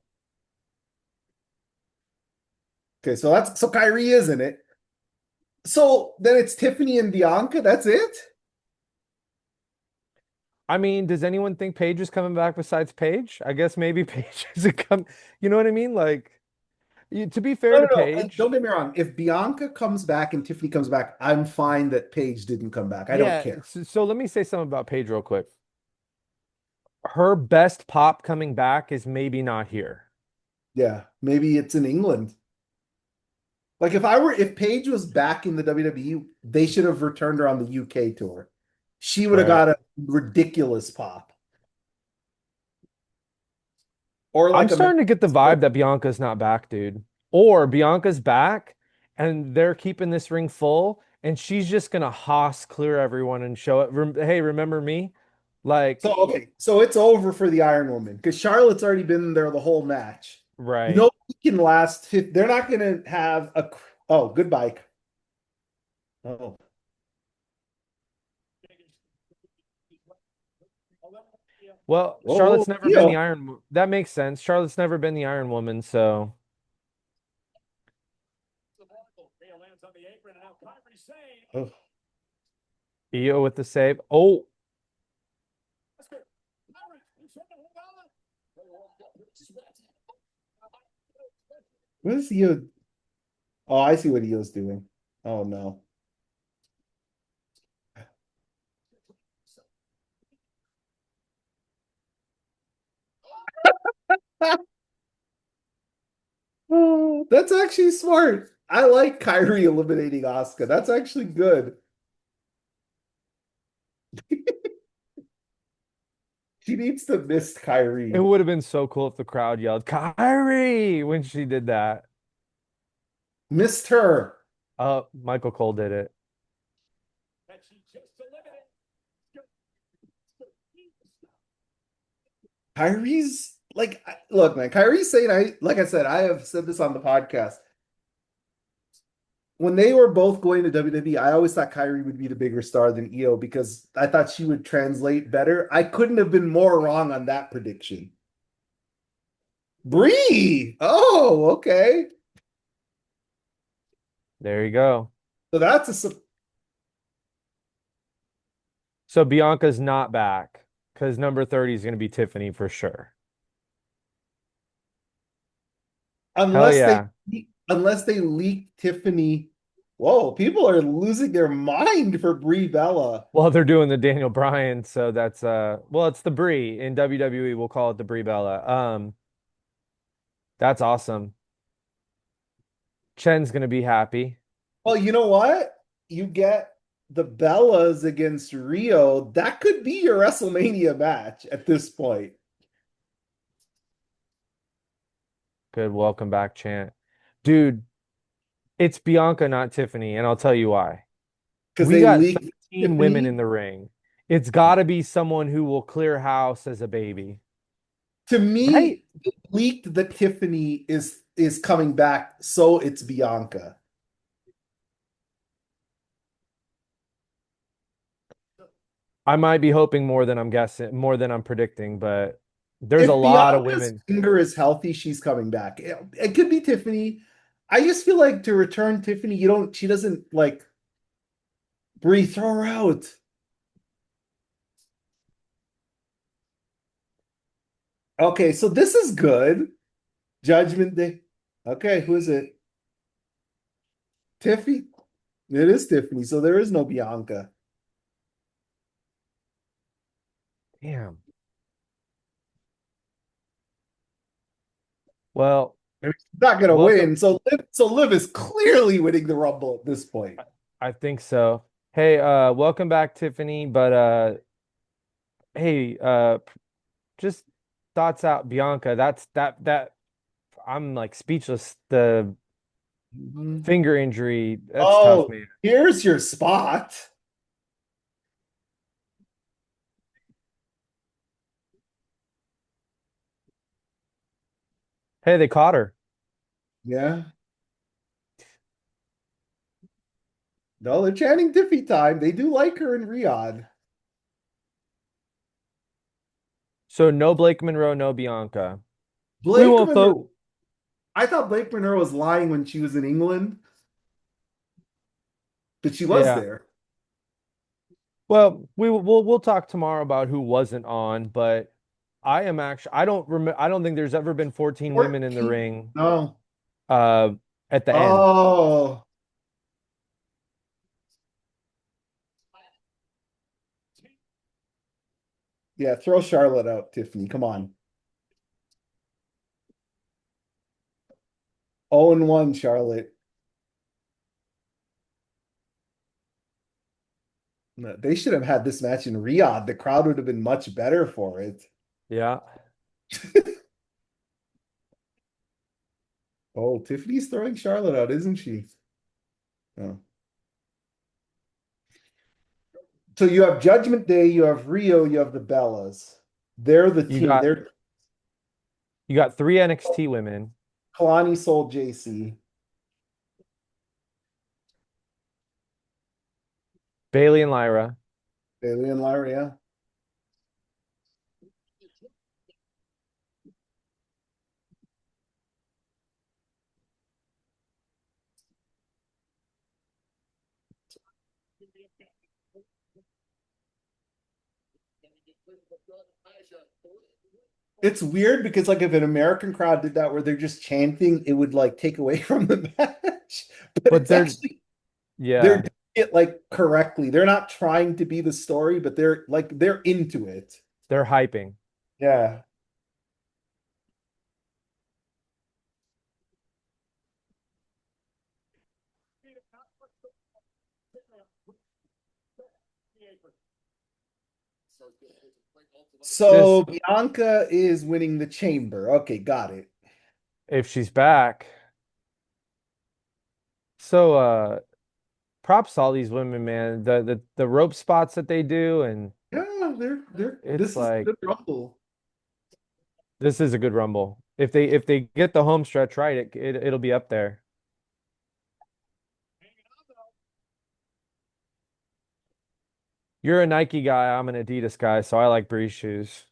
[SPEAKER 2] Okay, so that's so Kyrie is in it. So then it's Tiffany and Bianca. That's it.
[SPEAKER 1] I mean, does anyone think Paige is coming back besides Paige? I guess maybe Paige is a come. You know what I mean? Like, to be fair
[SPEAKER 2] No,
[SPEAKER 1] to
[SPEAKER 2] no, no.
[SPEAKER 1] Paige,
[SPEAKER 2] Don't get me wrong. If Bianca comes back and Tiffany comes back, I'm fine that Paige didn't come back. I don't
[SPEAKER 1] yeah.
[SPEAKER 2] care.
[SPEAKER 1] So let me say something about Paige real quick. Her best pop coming back is maybe not here.
[SPEAKER 2] Yeah, maybe it's in England. Like if Paige was back in the WWE, they should have returned her on the UK tour. She would have
[SPEAKER 1] Right.
[SPEAKER 2] got a ridiculous pop. Or
[SPEAKER 1] I'm
[SPEAKER 2] like a
[SPEAKER 1] starting to get the vibe that Bianca's not back, dude. Or Bianca's back and they're keeping this ring full and she's just gonna Haas clear everyone and show it. Hey, remember me?
[SPEAKER 2] so
[SPEAKER 1] Like,
[SPEAKER 2] okay, so it's over for the Iron Woman because Charlotte's already been there the whole match.
[SPEAKER 1] right.
[SPEAKER 2] Nobody can last. They're not going to have a. Oh, good bike. Oh,
[SPEAKER 1] Well,
[SPEAKER 2] oh,
[SPEAKER 1] Charlotte's never been the
[SPEAKER 2] Io.
[SPEAKER 1] Iron. That makes sense. Charlotte's never been the Iron Woman, so
[SPEAKER 2] Oh,
[SPEAKER 1] Io with the save. Oh,
[SPEAKER 2] what is Io? Oh, I see what Io's doing. Oh no. Oh, that's actually smart. I like Kyrie eliminating Asuka. That's actually good. She needs to miss
[SPEAKER 1] it
[SPEAKER 2] Kyrie.
[SPEAKER 1] would have been so cool if the crowd yelled Kyrie when she did that.
[SPEAKER 2] Missed her.
[SPEAKER 1] Michael Cole did it.
[SPEAKER 2] Kyrie's like, look, man, Kyrie's saying, like I said, I have said this on the podcast. When they were both going to WWE, I always thought Kyrie would be the bigger star than Io because I thought she would translate better. I couldn't have been more wrong on that prediction. Bree. Oh, okay.
[SPEAKER 1] There you go.
[SPEAKER 2] So that's a
[SPEAKER 1] So Bianca's not back because number 30 is going to be Tiffany for sure. Hell
[SPEAKER 2] unless they
[SPEAKER 1] yeah.
[SPEAKER 2] unless they leak Tiffany. Whoa, people are losing their mind for Brie Bella.
[SPEAKER 1] Well, they're doing the Daniel Bryan, so that's well, it's the Brie in WWE. We'll call it the Brie Bella. That's awesome. Chen's gonna be happy.
[SPEAKER 2] Well, you know what? You get the Bellas against Rio. That could be your WrestleMania match at this point.
[SPEAKER 1] Good welcome back chant. Dude, it's Bianca, not Tiffany, and I'll tell you why.
[SPEAKER 2] because
[SPEAKER 1] We
[SPEAKER 2] they
[SPEAKER 1] got
[SPEAKER 2] leaked
[SPEAKER 1] 13 women in
[SPEAKER 2] Tiffany.
[SPEAKER 1] the ring. It's got to be someone who will clear house as a baby,
[SPEAKER 2] To
[SPEAKER 1] right?
[SPEAKER 2] me, they leaked that Tiffany is coming back, so it's Bianca.
[SPEAKER 1] I might be hoping more than I'm guessing, more than I'm predicting, but there's a
[SPEAKER 2] If
[SPEAKER 1] lot of
[SPEAKER 2] Bianca's
[SPEAKER 1] women.
[SPEAKER 2] finger is healthy, she's coming back. It could be Tiffany. I just feel like to return Tiffany, she doesn't like breathe, throw her out. Okay, so this is good. Judgment Day. Okay, who is it? Tiffy? It is Tiffany, so there is no Bianca.
[SPEAKER 1] Damn. Well,
[SPEAKER 2] I mean, she's not gonna
[SPEAKER 1] welcome.
[SPEAKER 2] win. So Liv is clearly winning the Rumble at this point.
[SPEAKER 1] I think so. Hey, welcome back, Tiffany. But hey, just thoughts out, Bianca. That I'm like speechless. The
[SPEAKER 2] Mhm.
[SPEAKER 1] finger injury, that's tough,
[SPEAKER 2] Oh,
[SPEAKER 1] man.
[SPEAKER 2] here's your spot.
[SPEAKER 1] Hey, they caught her.
[SPEAKER 2] Yeah. No, they're chanting Tiffy time. They do like her in Riyadh.
[SPEAKER 1] So no Blake Monroe, no Bianca. We
[SPEAKER 2] Blake
[SPEAKER 1] won't
[SPEAKER 2] Monroe.
[SPEAKER 1] vote.
[SPEAKER 2] I thought Blake Monroe was lying when she was in England, but she was
[SPEAKER 1] Yeah.
[SPEAKER 2] there.
[SPEAKER 1] Well, we'll talk tomorrow about who wasn't on, but I am actually I don't remember I don't think there's ever been 14 women in the
[SPEAKER 2] 14.
[SPEAKER 1] ring
[SPEAKER 2] No.
[SPEAKER 1] uh at the end.
[SPEAKER 2] Oh. Yeah, throw Charlotte out, Tiffany. Come on. 0-1, Charlotte. No, they should have had this match in Riyadh. The crowd would have been much better for it.
[SPEAKER 1] Yeah.
[SPEAKER 2] Oh, Tiffany's throwing Charlotte out, isn't she? Oh. So you have Judgment Day, you have Rio, you have the Bellas. They're the
[SPEAKER 1] You
[SPEAKER 2] team.
[SPEAKER 1] got
[SPEAKER 2] They're
[SPEAKER 1] you got three NXT women,
[SPEAKER 2] Kalani Soul JC.
[SPEAKER 1] Bailey and Lyra.
[SPEAKER 2] Bailey and Lyra, yeah. It's weird because like if an American crowd did that where they're just chanting, it would like take away from the match. But
[SPEAKER 1] But
[SPEAKER 2] it's actually they're
[SPEAKER 1] yeah,
[SPEAKER 2] doing it like correctly. They're not trying to be the story, but they're into it.
[SPEAKER 1] they're hyping.
[SPEAKER 2] Yeah. So
[SPEAKER 1] Just
[SPEAKER 2] Bianca is winning the chamber. Okay, got it.
[SPEAKER 1] if she's back. So props to all these women, man. The rope spots that they do, and
[SPEAKER 2] Yeah, they're
[SPEAKER 1] it's
[SPEAKER 2] this is a
[SPEAKER 1] like
[SPEAKER 2] good rumble.
[SPEAKER 1] this is a good rumble. If they get the home stretch right, it'll be up there. You're a Nike guy, I'm an Adidas guy, so I like Breeze shoes.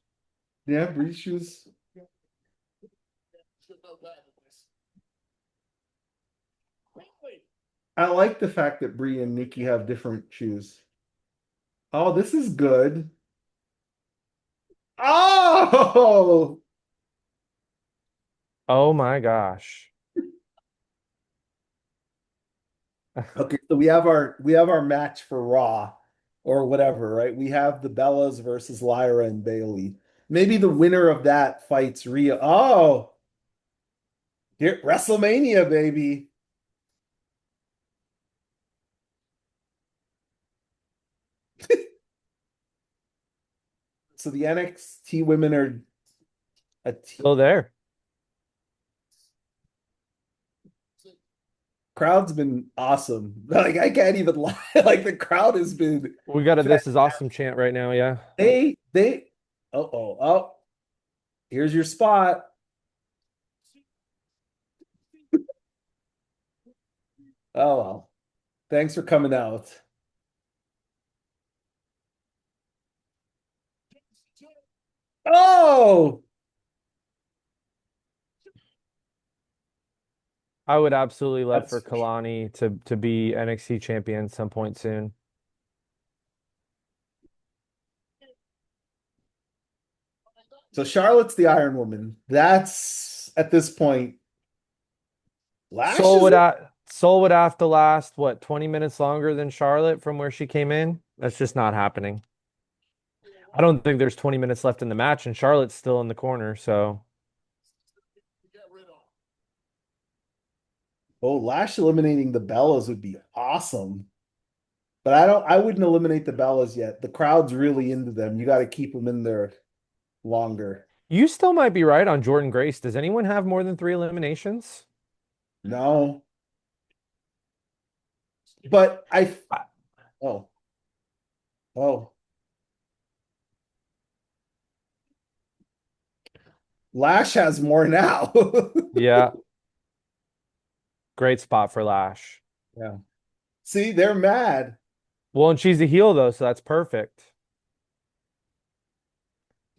[SPEAKER 2] Yeah, Breeze shoes. I like the fact that Bree and Nikki have different shoes. Oh, this is good. Oh,
[SPEAKER 1] Oh my gosh.
[SPEAKER 2] okay. So we have our match for Raw or whatever, right? We have the Bellas versus Lyra and Bailey. Maybe the winner of that fights Rhea. Oh, here WrestleMania, baby. So the NXT women are a team.
[SPEAKER 1] Still there.
[SPEAKER 2] Crowd's been awesome. Like I can't even lie. Like the crowd has been
[SPEAKER 1] We got a
[SPEAKER 2] fantastic.
[SPEAKER 1] "This is awesome" chant right now. Yeah.
[SPEAKER 2] They oh, here's your spot. Oh well. Thanks for coming out. Oh,
[SPEAKER 1] I would absolutely love
[SPEAKER 2] that's
[SPEAKER 1] for
[SPEAKER 2] for sure.
[SPEAKER 1] Kalani to be NXT champion some point soon.
[SPEAKER 2] So Charlotte's the Iron Woman. That's at this point. Lash is it?
[SPEAKER 1] Soul would have to last what, 20 minutes longer than Charlotte from where she came in. That's just not happening. I don't think there's 20 minutes left in the match, and Charlotte's still in the corner. So
[SPEAKER 2] Oh, Lash eliminating the Bellas would be awesome. But I wouldn't eliminate the Bellas yet. The crowd's really into them. You got to keep them in there longer.
[SPEAKER 1] you still might be right on Jordan Grace. Does anyone have more than 3 eliminations?
[SPEAKER 2] No, but
[SPEAKER 1] I-
[SPEAKER 2] oh, oh, Lash has more now.
[SPEAKER 1] yeah, great spot for Lash.
[SPEAKER 2] Yeah. See, they're mad.
[SPEAKER 1] Well, and she's a heel though, so that's perfect.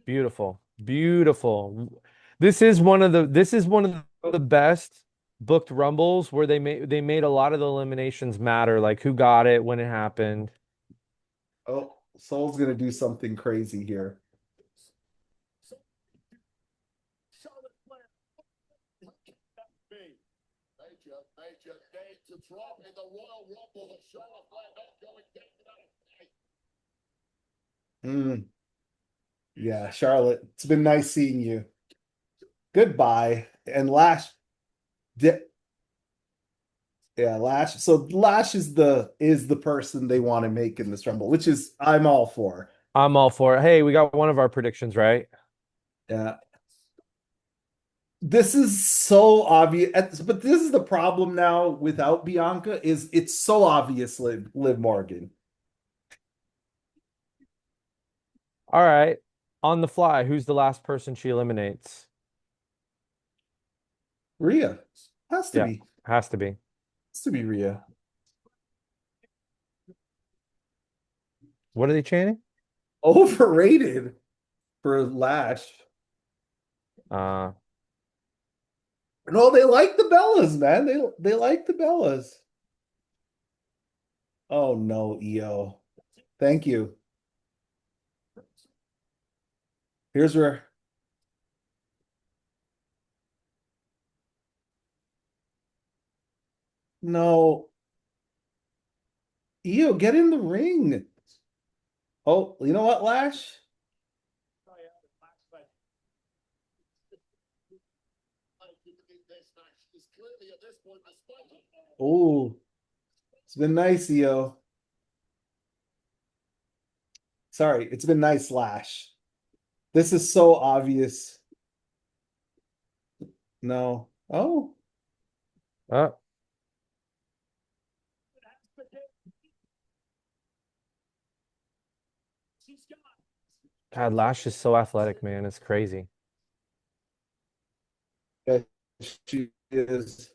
[SPEAKER 1] Beautiful. Beautiful. This is one of the best booked rumbles where they made a lot of the eliminations matter, like who got it, when it happened.
[SPEAKER 2] Oh, Soul's gonna do something crazy here. Mm, yeah, Charlotte, it's been nice seeing you. Goodbye. And Lash, di- yeah, Lash. So Lash is the person they want to make in this Rumble, which is I'm all for.
[SPEAKER 1] I'm all for it. Hey, we got one of our predictions right.
[SPEAKER 2] Yeah. This is so obvious, but this is the problem now without Bianca is it's so obvious Liv Morgan.
[SPEAKER 1] All right. On the fly, who's the last person she eliminates?
[SPEAKER 2] Rhea. Has to
[SPEAKER 1] Yeah,
[SPEAKER 2] be.
[SPEAKER 1] has to be.
[SPEAKER 2] Has to be Rhea.
[SPEAKER 1] What are they chanting?
[SPEAKER 2] Overrated for Lash.
[SPEAKER 1] Uh,
[SPEAKER 2] No, they like the Bellas, man. They like the Bellas. Oh no, EO. Thank you. Here's where no, EO, get in the ring. Oh, you know what, Lash? Oh, it's been nice, EO. Sorry, it's been nice, Lash. This is so obvious. No. Oh,
[SPEAKER 1] uh, God, Lash is so athletic, man. It's crazy.
[SPEAKER 2] yeah, she is.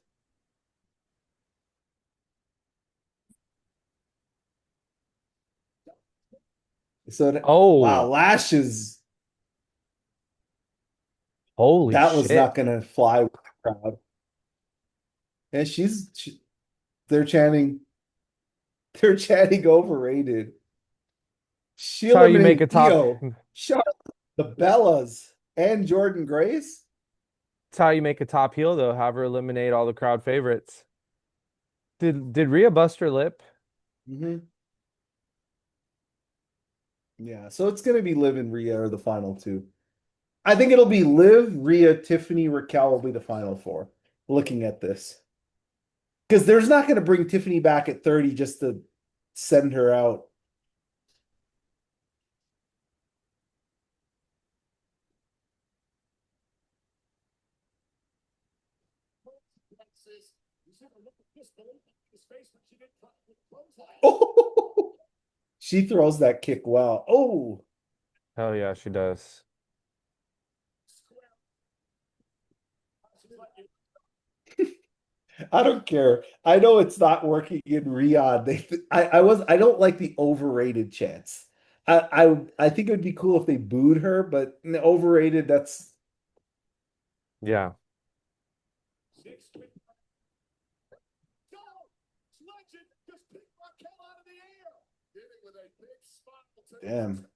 [SPEAKER 2] Wow,
[SPEAKER 1] Oh,
[SPEAKER 2] Lash is
[SPEAKER 1] holy
[SPEAKER 2] that was
[SPEAKER 1] shit.
[SPEAKER 2] not gonna fly with the crowd. And they're chanting, they're chanting overrated. She
[SPEAKER 1] That's how you make a
[SPEAKER 2] eliminated
[SPEAKER 1] top.
[SPEAKER 2] Io, Charlotte, the Bellas, and Jordan Grace.
[SPEAKER 1] That's how you make a top heel, though. Have her eliminate all the crowd favorites. Did Rhea bust her lip?
[SPEAKER 2] Hmm. Yeah, so it's gonna be Liv and Rhea are the final two. I think it'll be Liv, Rhea, Tiffany, Raquel will be the final four. Looking at this, because there's not going to bring Tiffany back at 30 just to send her out. Oh, she throws that kick well. Oh,
[SPEAKER 1] Hell yeah, she does.
[SPEAKER 2] I don't care. I know it's not working in Riyadh. I don't like the overrated chants. I think it would be cool if they booed her, but overrated, that's
[SPEAKER 1] Yeah.
[SPEAKER 2] damn.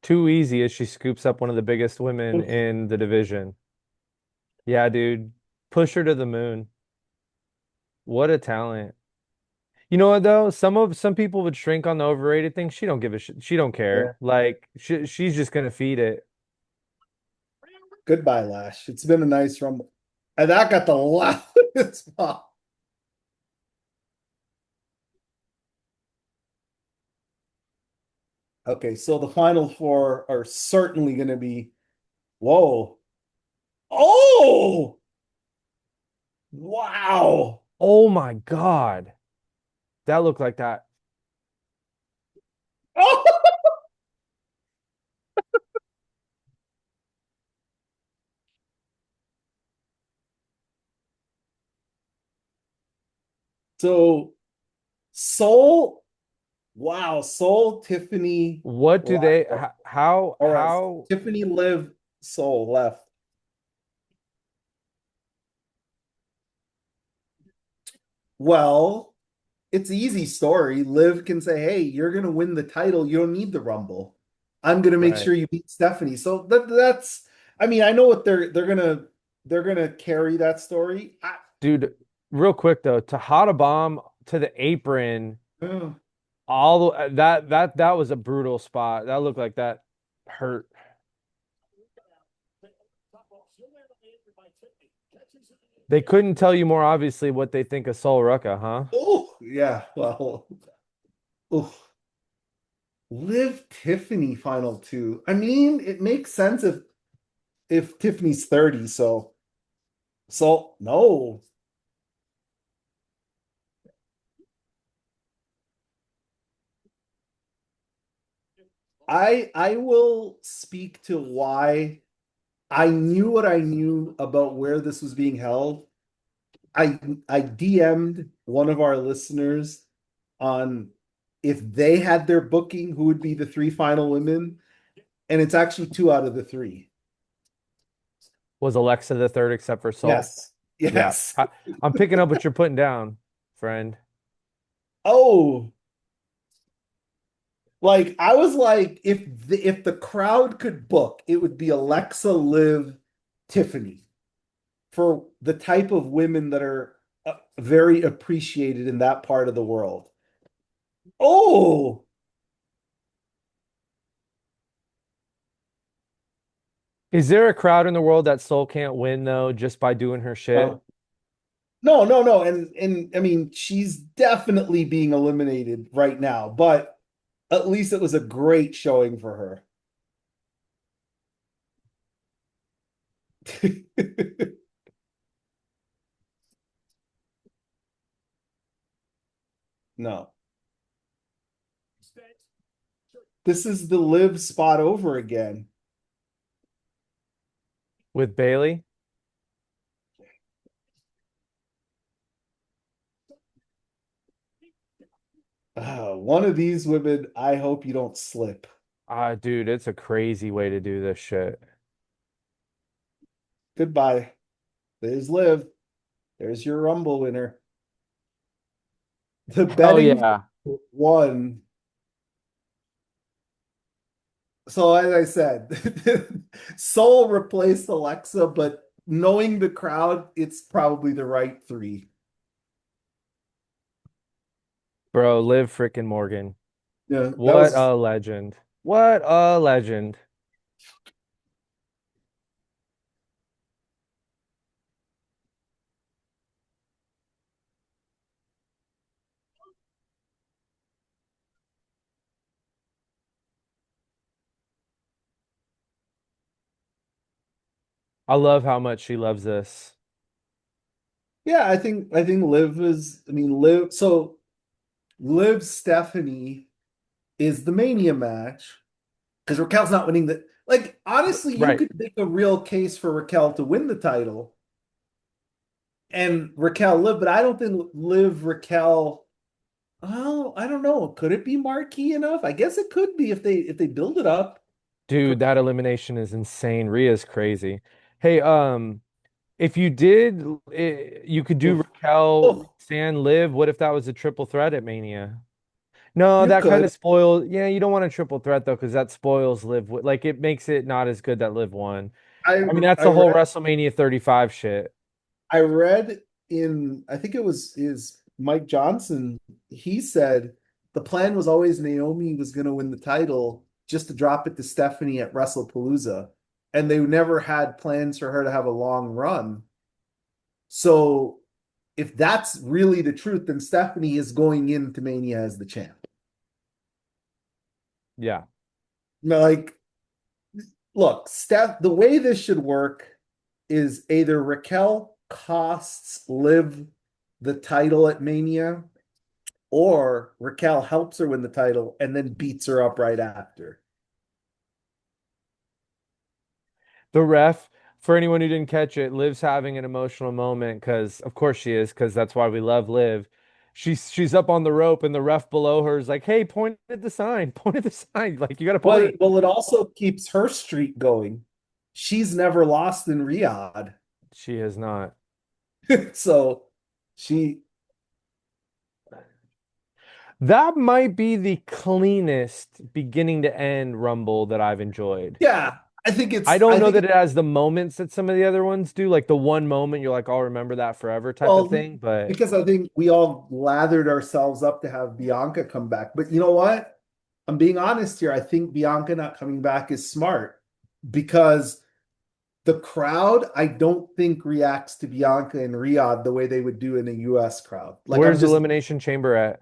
[SPEAKER 1] Too easy as she scoops up one of the biggest women
[SPEAKER 2] Oof.
[SPEAKER 1] in the division. Yeah, dude. Push her to the moon. What a talent. You know what though? Some people would shrink on the overrated thing. She don't give a shit. She don't
[SPEAKER 2] Yeah.
[SPEAKER 1] care. Like she's just gonna feed it.
[SPEAKER 2] Goodbye, Lash. It's been a nice rumble. And that got the loudest pop. Okay, so the final four are certainly going to be, whoa. Oh, wow.
[SPEAKER 1] Oh my God. That looked like that.
[SPEAKER 2] Oh, so Soul, wow, Soul, Tiffany,
[SPEAKER 1] What do
[SPEAKER 2] Raj,
[SPEAKER 1] they
[SPEAKER 2] or
[SPEAKER 1] how
[SPEAKER 2] Tiffany Liv, Soul left. Well, it's an easy story. Liv can say, "Hey, you're gonna win the title. You don't need the Rumble. I'm gonna make
[SPEAKER 1] right.
[SPEAKER 2] sure you beat Stephanie." So that's. I mean, I know what they're gonna carry that story.
[SPEAKER 1] Dude, real quick though, Tejada bomb to the apron,
[SPEAKER 2] Oh.
[SPEAKER 1] that was a brutal spot. That looked like that hurt. They couldn't tell you more obviously what they think of Sol Ruca, huh?
[SPEAKER 2] Oh, yeah. Well, oh, Liv Tiffany final two. I mean, it makes sense if Tiffany's 30. So no. I will speak to why I knew what I knew about where this was being held. I I DM'd one of our listeners on if they had their booking, who would be the three final women, and it's actually two out of the three.
[SPEAKER 1] Was Alexa the third except for Sol?
[SPEAKER 2] Yes.
[SPEAKER 1] Yeah.
[SPEAKER 2] Yes.
[SPEAKER 1] I'm picking up what you're putting down, friend.
[SPEAKER 2] Oh, like I was like, if the crowd could book, it would be Alexa, Liv, Tiffany for the type of women that are very appreciated in that part of the world. Oh,
[SPEAKER 1] Is there a crowd in the world that Sol can't win though just by doing her shit?
[SPEAKER 2] no, no, and I mean she's definitely being eliminated right now, but at least it was a great showing for her. No, this is the live spot over again.
[SPEAKER 1] With Bailey?
[SPEAKER 2] One of these women, I hope you don't slip.
[SPEAKER 1] Dude, it's a crazy way to do this shit.
[SPEAKER 2] Goodbye. There's Liv. There's your Rumble winner. The
[SPEAKER 1] Hell
[SPEAKER 2] betting
[SPEAKER 1] yeah.
[SPEAKER 2] won. So as I said, Soul replaced Alexa, but knowing the crowd, it's probably the right three.
[SPEAKER 1] Bro, live frickin' Morgan.
[SPEAKER 2] Yeah, that
[SPEAKER 1] What
[SPEAKER 2] was
[SPEAKER 1] a legend. What a legend. I love how much she loves this.
[SPEAKER 2] Yeah, I think Liv is. I mean, Liv. So Liv Stephanie is the Mania match because Raquel's not winning the. Like honestly, you
[SPEAKER 1] Right.
[SPEAKER 2] could make a real case for Raquel to win the title and Raquel Liv, but I don't think Liv Raquel. Oh, I don't know. Could it be marquee enough? I guess it could be if they build it up.
[SPEAKER 1] Dude, that elimination is insane. Rhea's crazy. Hey, if you did, you could do
[SPEAKER 2] Oh,
[SPEAKER 1] Raquel,
[SPEAKER 2] oh,
[SPEAKER 1] San, Liv. What if that was a triple threat at Mania? No,
[SPEAKER 2] you
[SPEAKER 1] that kind
[SPEAKER 2] could.
[SPEAKER 1] of spoils. Yeah, you don't want a triple threat though, because that spoils Liv. Like it makes it not as good that Liv won.
[SPEAKER 2] I
[SPEAKER 1] I mean, that's
[SPEAKER 2] I
[SPEAKER 1] the whole
[SPEAKER 2] read
[SPEAKER 1] WrestleMania 35 shit.
[SPEAKER 2] I read in I think it was is Mike Johnson. He said the plan was always Naomi was going to win the title just to drop it to Stephanie at WrestlePalooza, and they never had plans for her to have a long run. So if that's really the truth, then Stephanie is going into Mania as the champ.
[SPEAKER 1] Yeah.
[SPEAKER 2] Like, look, Steph, the way this should work is either Raquel costs Liv the title at Mania, or Raquel helps her win the title and then beats her up right after.
[SPEAKER 1] The ref, for anyone who didn't catch it, Liv's having an emotional moment because, of course, she is, because that's why we love Liv. She's up on the rope, and the ref below her is like, "Hey, point at the sign, point at the sign. Like you got to
[SPEAKER 2] Well,
[SPEAKER 1] point."
[SPEAKER 2] well, it also keeps her streak going. She's never lost in Riyadh.
[SPEAKER 1] She has not.
[SPEAKER 2] So she,
[SPEAKER 1] That might be the cleanest beginning to end Rumble that I've enjoyed.
[SPEAKER 2] yeah,
[SPEAKER 1] I
[SPEAKER 2] I
[SPEAKER 1] don't know
[SPEAKER 2] think
[SPEAKER 1] that
[SPEAKER 2] it's,
[SPEAKER 1] it has the moments that some of the other ones do, like the one moment you're like, I'll remember that forever type of
[SPEAKER 2] well,
[SPEAKER 1] thing. But
[SPEAKER 2] because I think we all lathered ourselves up to have Bianca come back. But you know what? I'm being honest here. I think Bianca not coming back is smart because the crowd, I don't think reacts to Bianca in Riyadh the way they would do in a US crowd. Like I'm
[SPEAKER 1] where's
[SPEAKER 2] just
[SPEAKER 1] Elimination Chamber at?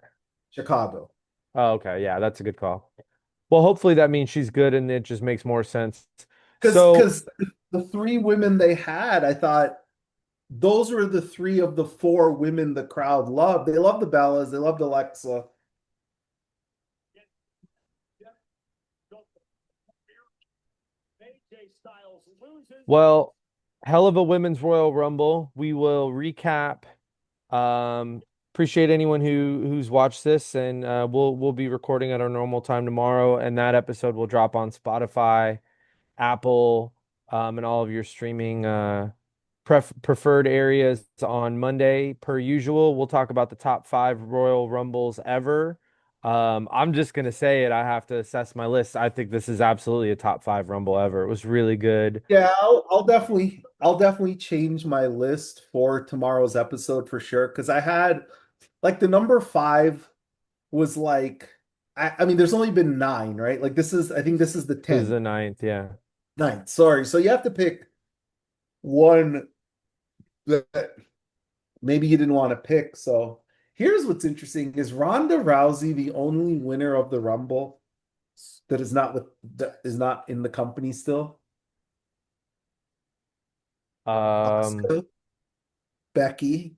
[SPEAKER 2] Chicago.
[SPEAKER 1] Oh, okay. Yeah, that's a good call. Well, hopefully that means she's good and it just makes more sense. So,
[SPEAKER 2] Because the three women they had, I thought those were the three of the four women the crowd loved. They loved the Bellas, they loved Alexa.
[SPEAKER 1] well, hell of a women's Royal Rumble. We will recap. Um, Appreciate anyone who's watched this, and we'll be recording at our normal time tomorrow, and that episode will drop on Spotify, Apple, and all of your streaming preferred areas on Monday, per usual. We'll talk about the top five Royal Rumbles ever. I'm just gonna say it. I have to assess my list. I think this is absolutely a top five Rumble ever. It was really good.
[SPEAKER 2] Yeah, I'll definitely change my list for tomorrow's episode for sure. Because I had like the number five was like I mean, there's only been nine, right? Like I think this is the
[SPEAKER 1] This is
[SPEAKER 2] 10th.
[SPEAKER 1] the ninth, yeah.
[SPEAKER 2] Ninth, sorry. So you have to pick one that maybe you didn't want to pick. So here's what's interesting: is Ronda Rousey the only winner of the Rumble that that is not in the company still?
[SPEAKER 1] Um,
[SPEAKER 2] Asuka, Becky,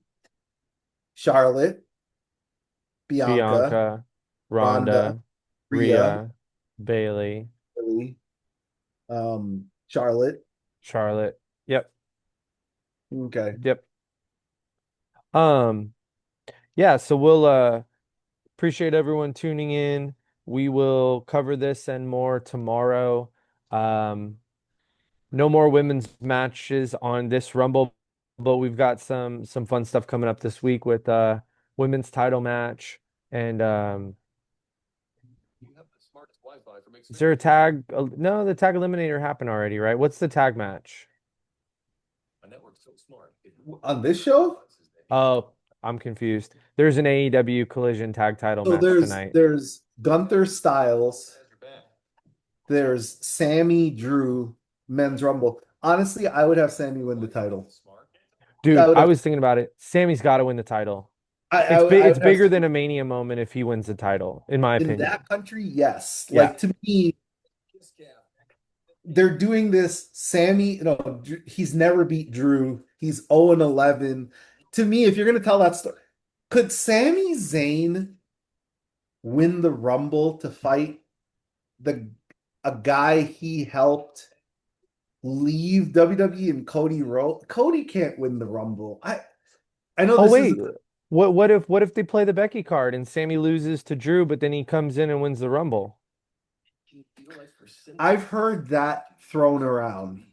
[SPEAKER 2] Charlotte, Bianca,
[SPEAKER 1] Bianca,
[SPEAKER 2] Ronda,
[SPEAKER 1] Ronda,
[SPEAKER 2] Rhea,
[SPEAKER 1] Rhea, Bailey,
[SPEAKER 2] Lily, Charlotte.
[SPEAKER 1] Charlotte. Yep,
[SPEAKER 2] Okay.
[SPEAKER 1] yep. Um, yeah, so we'll appreciate everyone tuning in. We will cover this and more tomorrow. Um, no more women's matches on this Rumble, but we've got some fun stuff coming up this week with women's title match and is there a tag? No, the tag eliminator happened already, right? What's the tag match?
[SPEAKER 2] On this show,
[SPEAKER 1] Oh, I'm confused. There's an AEW Collision tag title
[SPEAKER 2] so
[SPEAKER 1] match
[SPEAKER 2] there's
[SPEAKER 1] tonight.
[SPEAKER 2] there's Gunther Styles, there's Sammy Drew men's Rumble. Honestly, I would have Sammy win the title. I
[SPEAKER 1] Dude,
[SPEAKER 2] would
[SPEAKER 1] I
[SPEAKER 2] have
[SPEAKER 1] was thinking about it. Sammy's got to win the title.
[SPEAKER 2] I
[SPEAKER 1] It's
[SPEAKER 2] would have
[SPEAKER 1] bigger than a Mania moment if he wins the title, in my
[SPEAKER 2] in
[SPEAKER 1] opinion.
[SPEAKER 2] that country, yes.
[SPEAKER 1] Yeah.
[SPEAKER 2] Like to me, they're doing this. Sammy, he's never beat Drew. He's 0-11. to me, if you're gonna tell that story, could Sami Zayn win the Rumble to fight the a guy he helped leave WWE and Cody Rhodes? Cody can't win the Rumble. I know
[SPEAKER 1] Oh
[SPEAKER 2] this is
[SPEAKER 1] wait, what if they play the Becky card and Sammy loses to Drew, but then he comes in and wins the Rumble?
[SPEAKER 2] I've heard that thrown around.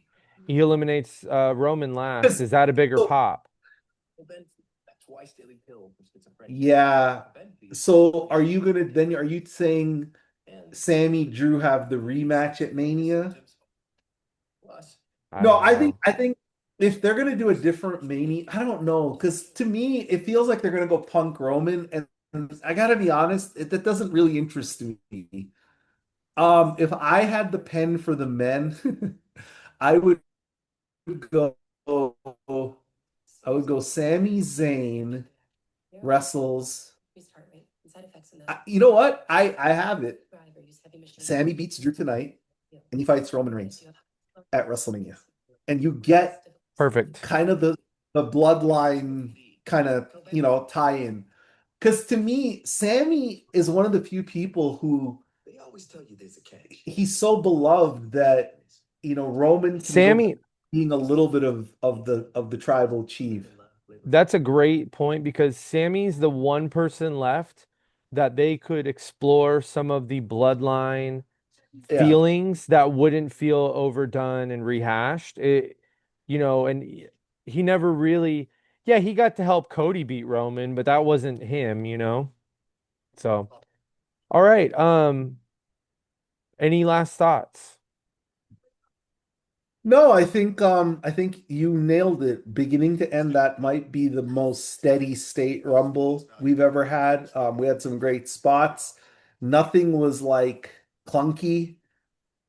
[SPEAKER 1] He eliminates Roman last.
[SPEAKER 2] 'Cause-
[SPEAKER 1] Is that a bigger
[SPEAKER 2] so-
[SPEAKER 1] pop?
[SPEAKER 2] yeah. So are you gonna then are you saying Sammy Drew have the rematch at Mania?
[SPEAKER 1] I
[SPEAKER 2] No,
[SPEAKER 1] don't
[SPEAKER 2] I think
[SPEAKER 1] know.
[SPEAKER 2] I think if they're gonna do a different Mania, I don't know, because to me it feels like they're gonna go Punk Roman, and I gotta be honest, that doesn't really interest me. If I had the pen for the men, I would go I would go Sami Zayn wrestles. You know what? I have it. Sammy beats Drew tonight, and he fights Roman Reigns at WrestleMania, and you get
[SPEAKER 1] Perfect.
[SPEAKER 2] kind of the bloodline kind of tie in. Because to me, Sammy is one of the few people who he's so beloved that Roman can go back
[SPEAKER 1] Sammy,
[SPEAKER 2] to being a little bit of the tribal chief.
[SPEAKER 1] that's a great point because Sammy's the one person left that they could explore some of the bloodline
[SPEAKER 2] Yeah.
[SPEAKER 1] feelings that wouldn't feel overdone and rehashed. And he never really, yeah, he got to help Cody beat Roman, but that wasn't him. So, all right. Any last thoughts?
[SPEAKER 2] No, I think you nailed it. Beginning to end, that might be the most steady state Rumble we've ever had. We had some great spots. Nothing was like clunky.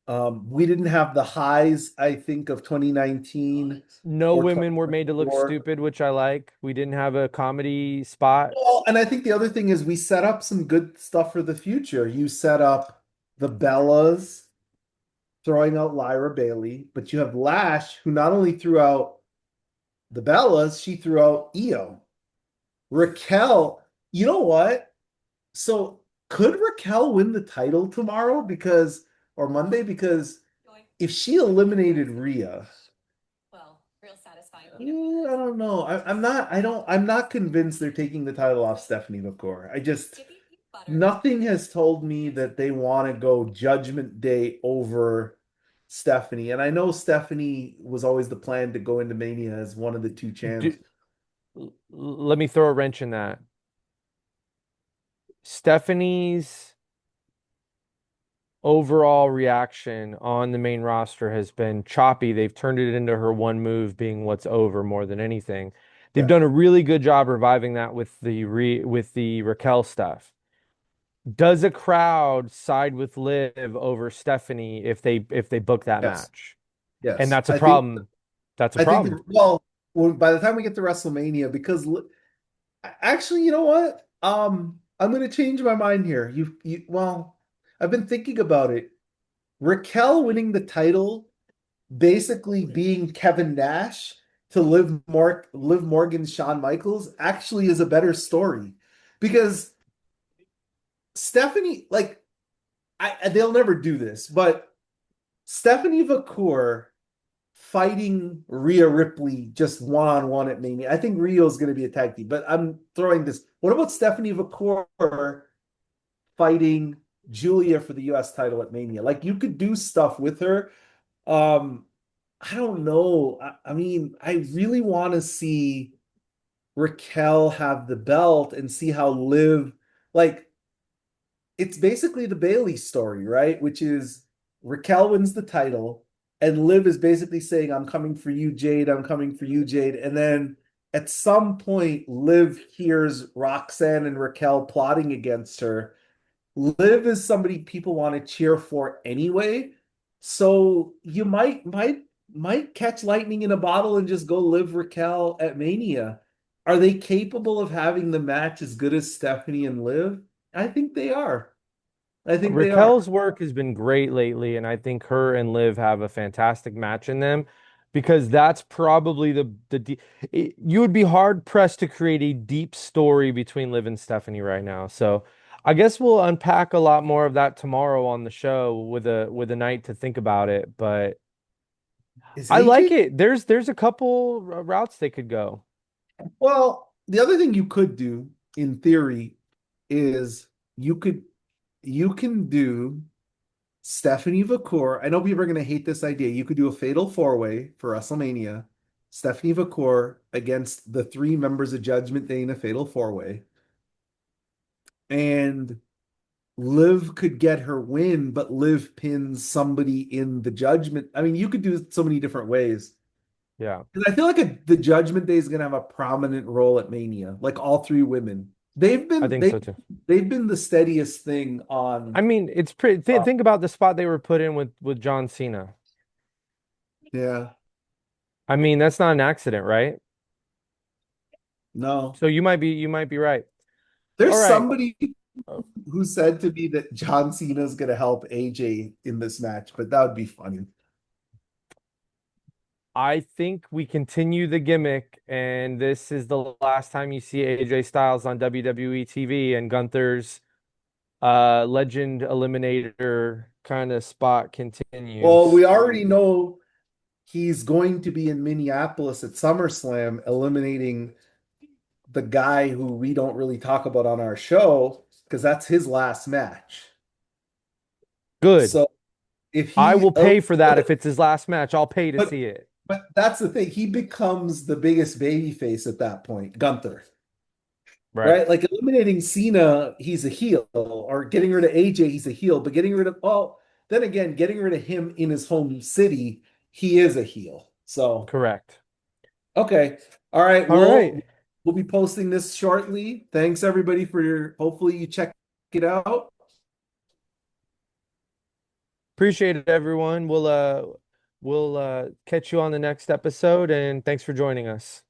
[SPEAKER 2] We didn't have the highs, I think, of 2019
[SPEAKER 1] No
[SPEAKER 2] or
[SPEAKER 1] women were made to look
[SPEAKER 2] 2024.
[SPEAKER 1] stupid, which I like. We didn't have a comedy spot.
[SPEAKER 2] Well, and I think the other thing is we set up some good stuff for the future. You set up the Bellas throwing out Lyra Bailey, but you have Lash, who not only threw out the Bellas, she threw out Io. Raquel, you know what? So could Raquel win the title tomorrow or Monday? Because if she eliminated Rhea, I don't know. I'm not convinced they're taking the title off Stephanie McCour. Nothing has told me that they want to go Judgment Day over Stephanie. And I know Stephanie was always the plan to go into Mania as one of the two champs.
[SPEAKER 1] Do, Let me throw a wrench in that. Stephanie's overall reaction on the main roster has been choppy. They've turned it into her one move being what's over more than anything. They've
[SPEAKER 2] Yeah.
[SPEAKER 1] done a really good job reviving that with the Raquel stuff. Does a crowd side with Liv over Stephanie if they book that
[SPEAKER 2] Yes.
[SPEAKER 1] match? And
[SPEAKER 2] Yes.
[SPEAKER 1] that's a problem. That's a
[SPEAKER 2] I think
[SPEAKER 1] problem.
[SPEAKER 2] that, well, by the time we get to WrestleMania, because actually, you know what? I'm going to change my mind here. Well, I've been thinking about it. Raquel winning the title, basically being Kevin Nash to Liv Morgan, Shawn Michaels, actually is a better story because Stephanie, like, they'll never do this, but Stephanie McCour fighting Rhea Ripley just one-on-one at Mania. I think Rio's going to be a tag team, but I'm throwing this. What about Stephanie McCour fighting Julia for the US title at Mania? Like you could do stuff with her. Um, I don't know. I mean, I really want to see Raquel have the belt and see how Liv like it's basically the Bailey story, right? Which is Raquel wins the title, and Liv is basically saying, I'm coming for you, Jade. I'm coming for you, Jade. And then at some point, Liv hears Roxanne and Raquel plotting against her. Liv is somebody people want to cheer for anyway. So you might catch lightning in a bottle and just go Liv Raquel at Mania. Are they capable of having the match as good as Stephanie and Liv? I think they are. I think they are.
[SPEAKER 1] Raquel's work has been great lately, and I think her and Liv have a fantastic match in them. because that's probably you would be hard pressed to create a deep story between Liv and Stephanie right now. So I guess we'll unpack a lot more of that tomorrow on the show with a night to think about it. But
[SPEAKER 2] Is
[SPEAKER 1] I like
[SPEAKER 2] AJ?
[SPEAKER 1] it. There's a couple routes they could go.
[SPEAKER 2] Well, the other thing you could do in theory is you could you can do Stephanie Vacour. I know people are going to hate this idea. You could do a fatal four-way for WrestleMania. Stephanie Vacour against the three members of Judgment Day in a fatal four-way. And Liv could get her win, but Liv pins somebody in the Judgment. I mean, you could do it so many different ways.
[SPEAKER 1] Yeah,
[SPEAKER 2] And I feel like the Judgment Day is going to have a prominent role at Mania, like all three women. They've
[SPEAKER 1] I
[SPEAKER 2] been
[SPEAKER 1] think
[SPEAKER 2] they
[SPEAKER 1] so too.
[SPEAKER 2] they've been the steadiest thing
[SPEAKER 1] I
[SPEAKER 2] on.
[SPEAKER 1] mean, it's pretty
[SPEAKER 2] uh,
[SPEAKER 1] think about the spot they were put in with John Cena.
[SPEAKER 2] yeah,
[SPEAKER 1] I mean, that's not an accident, right?
[SPEAKER 2] no.
[SPEAKER 1] So you might be right. All
[SPEAKER 2] There's
[SPEAKER 1] right.
[SPEAKER 2] somebody who said to me that John Cena is going to help AJ in this match, but that would be funny.
[SPEAKER 1] I think we continue the gimmick, and this is the last time you see AJ Styles on WWE TV, and Gunther's legend eliminator kind of spot
[SPEAKER 2] Well, we
[SPEAKER 1] continues.
[SPEAKER 2] already know he's going to be in Minneapolis at SummerSlam, eliminating the guy who we don't really talk about on our show because that's his last match.
[SPEAKER 1] Good.
[SPEAKER 2] So if
[SPEAKER 1] I will
[SPEAKER 2] he,
[SPEAKER 1] pay for that if it's his last match. I'll pay to
[SPEAKER 2] but
[SPEAKER 1] see it.
[SPEAKER 2] but that's the thing, he becomes the biggest baby face at that point, Gunther,
[SPEAKER 1] Right.
[SPEAKER 2] right? Like eliminating Cena, he's a heel, or getting rid of AJ, he's a heel, but getting rid of, well, then again, getting rid of him in his home city, he is a heel. So,
[SPEAKER 1] Correct.
[SPEAKER 2] okay. All right,
[SPEAKER 1] All right.
[SPEAKER 2] we'll be posting this shortly. Thanks everybody for your, hopefully you check it out.
[SPEAKER 1] Appreciate it, everyone. We'll catch you on the next episode, and thanks for joining us.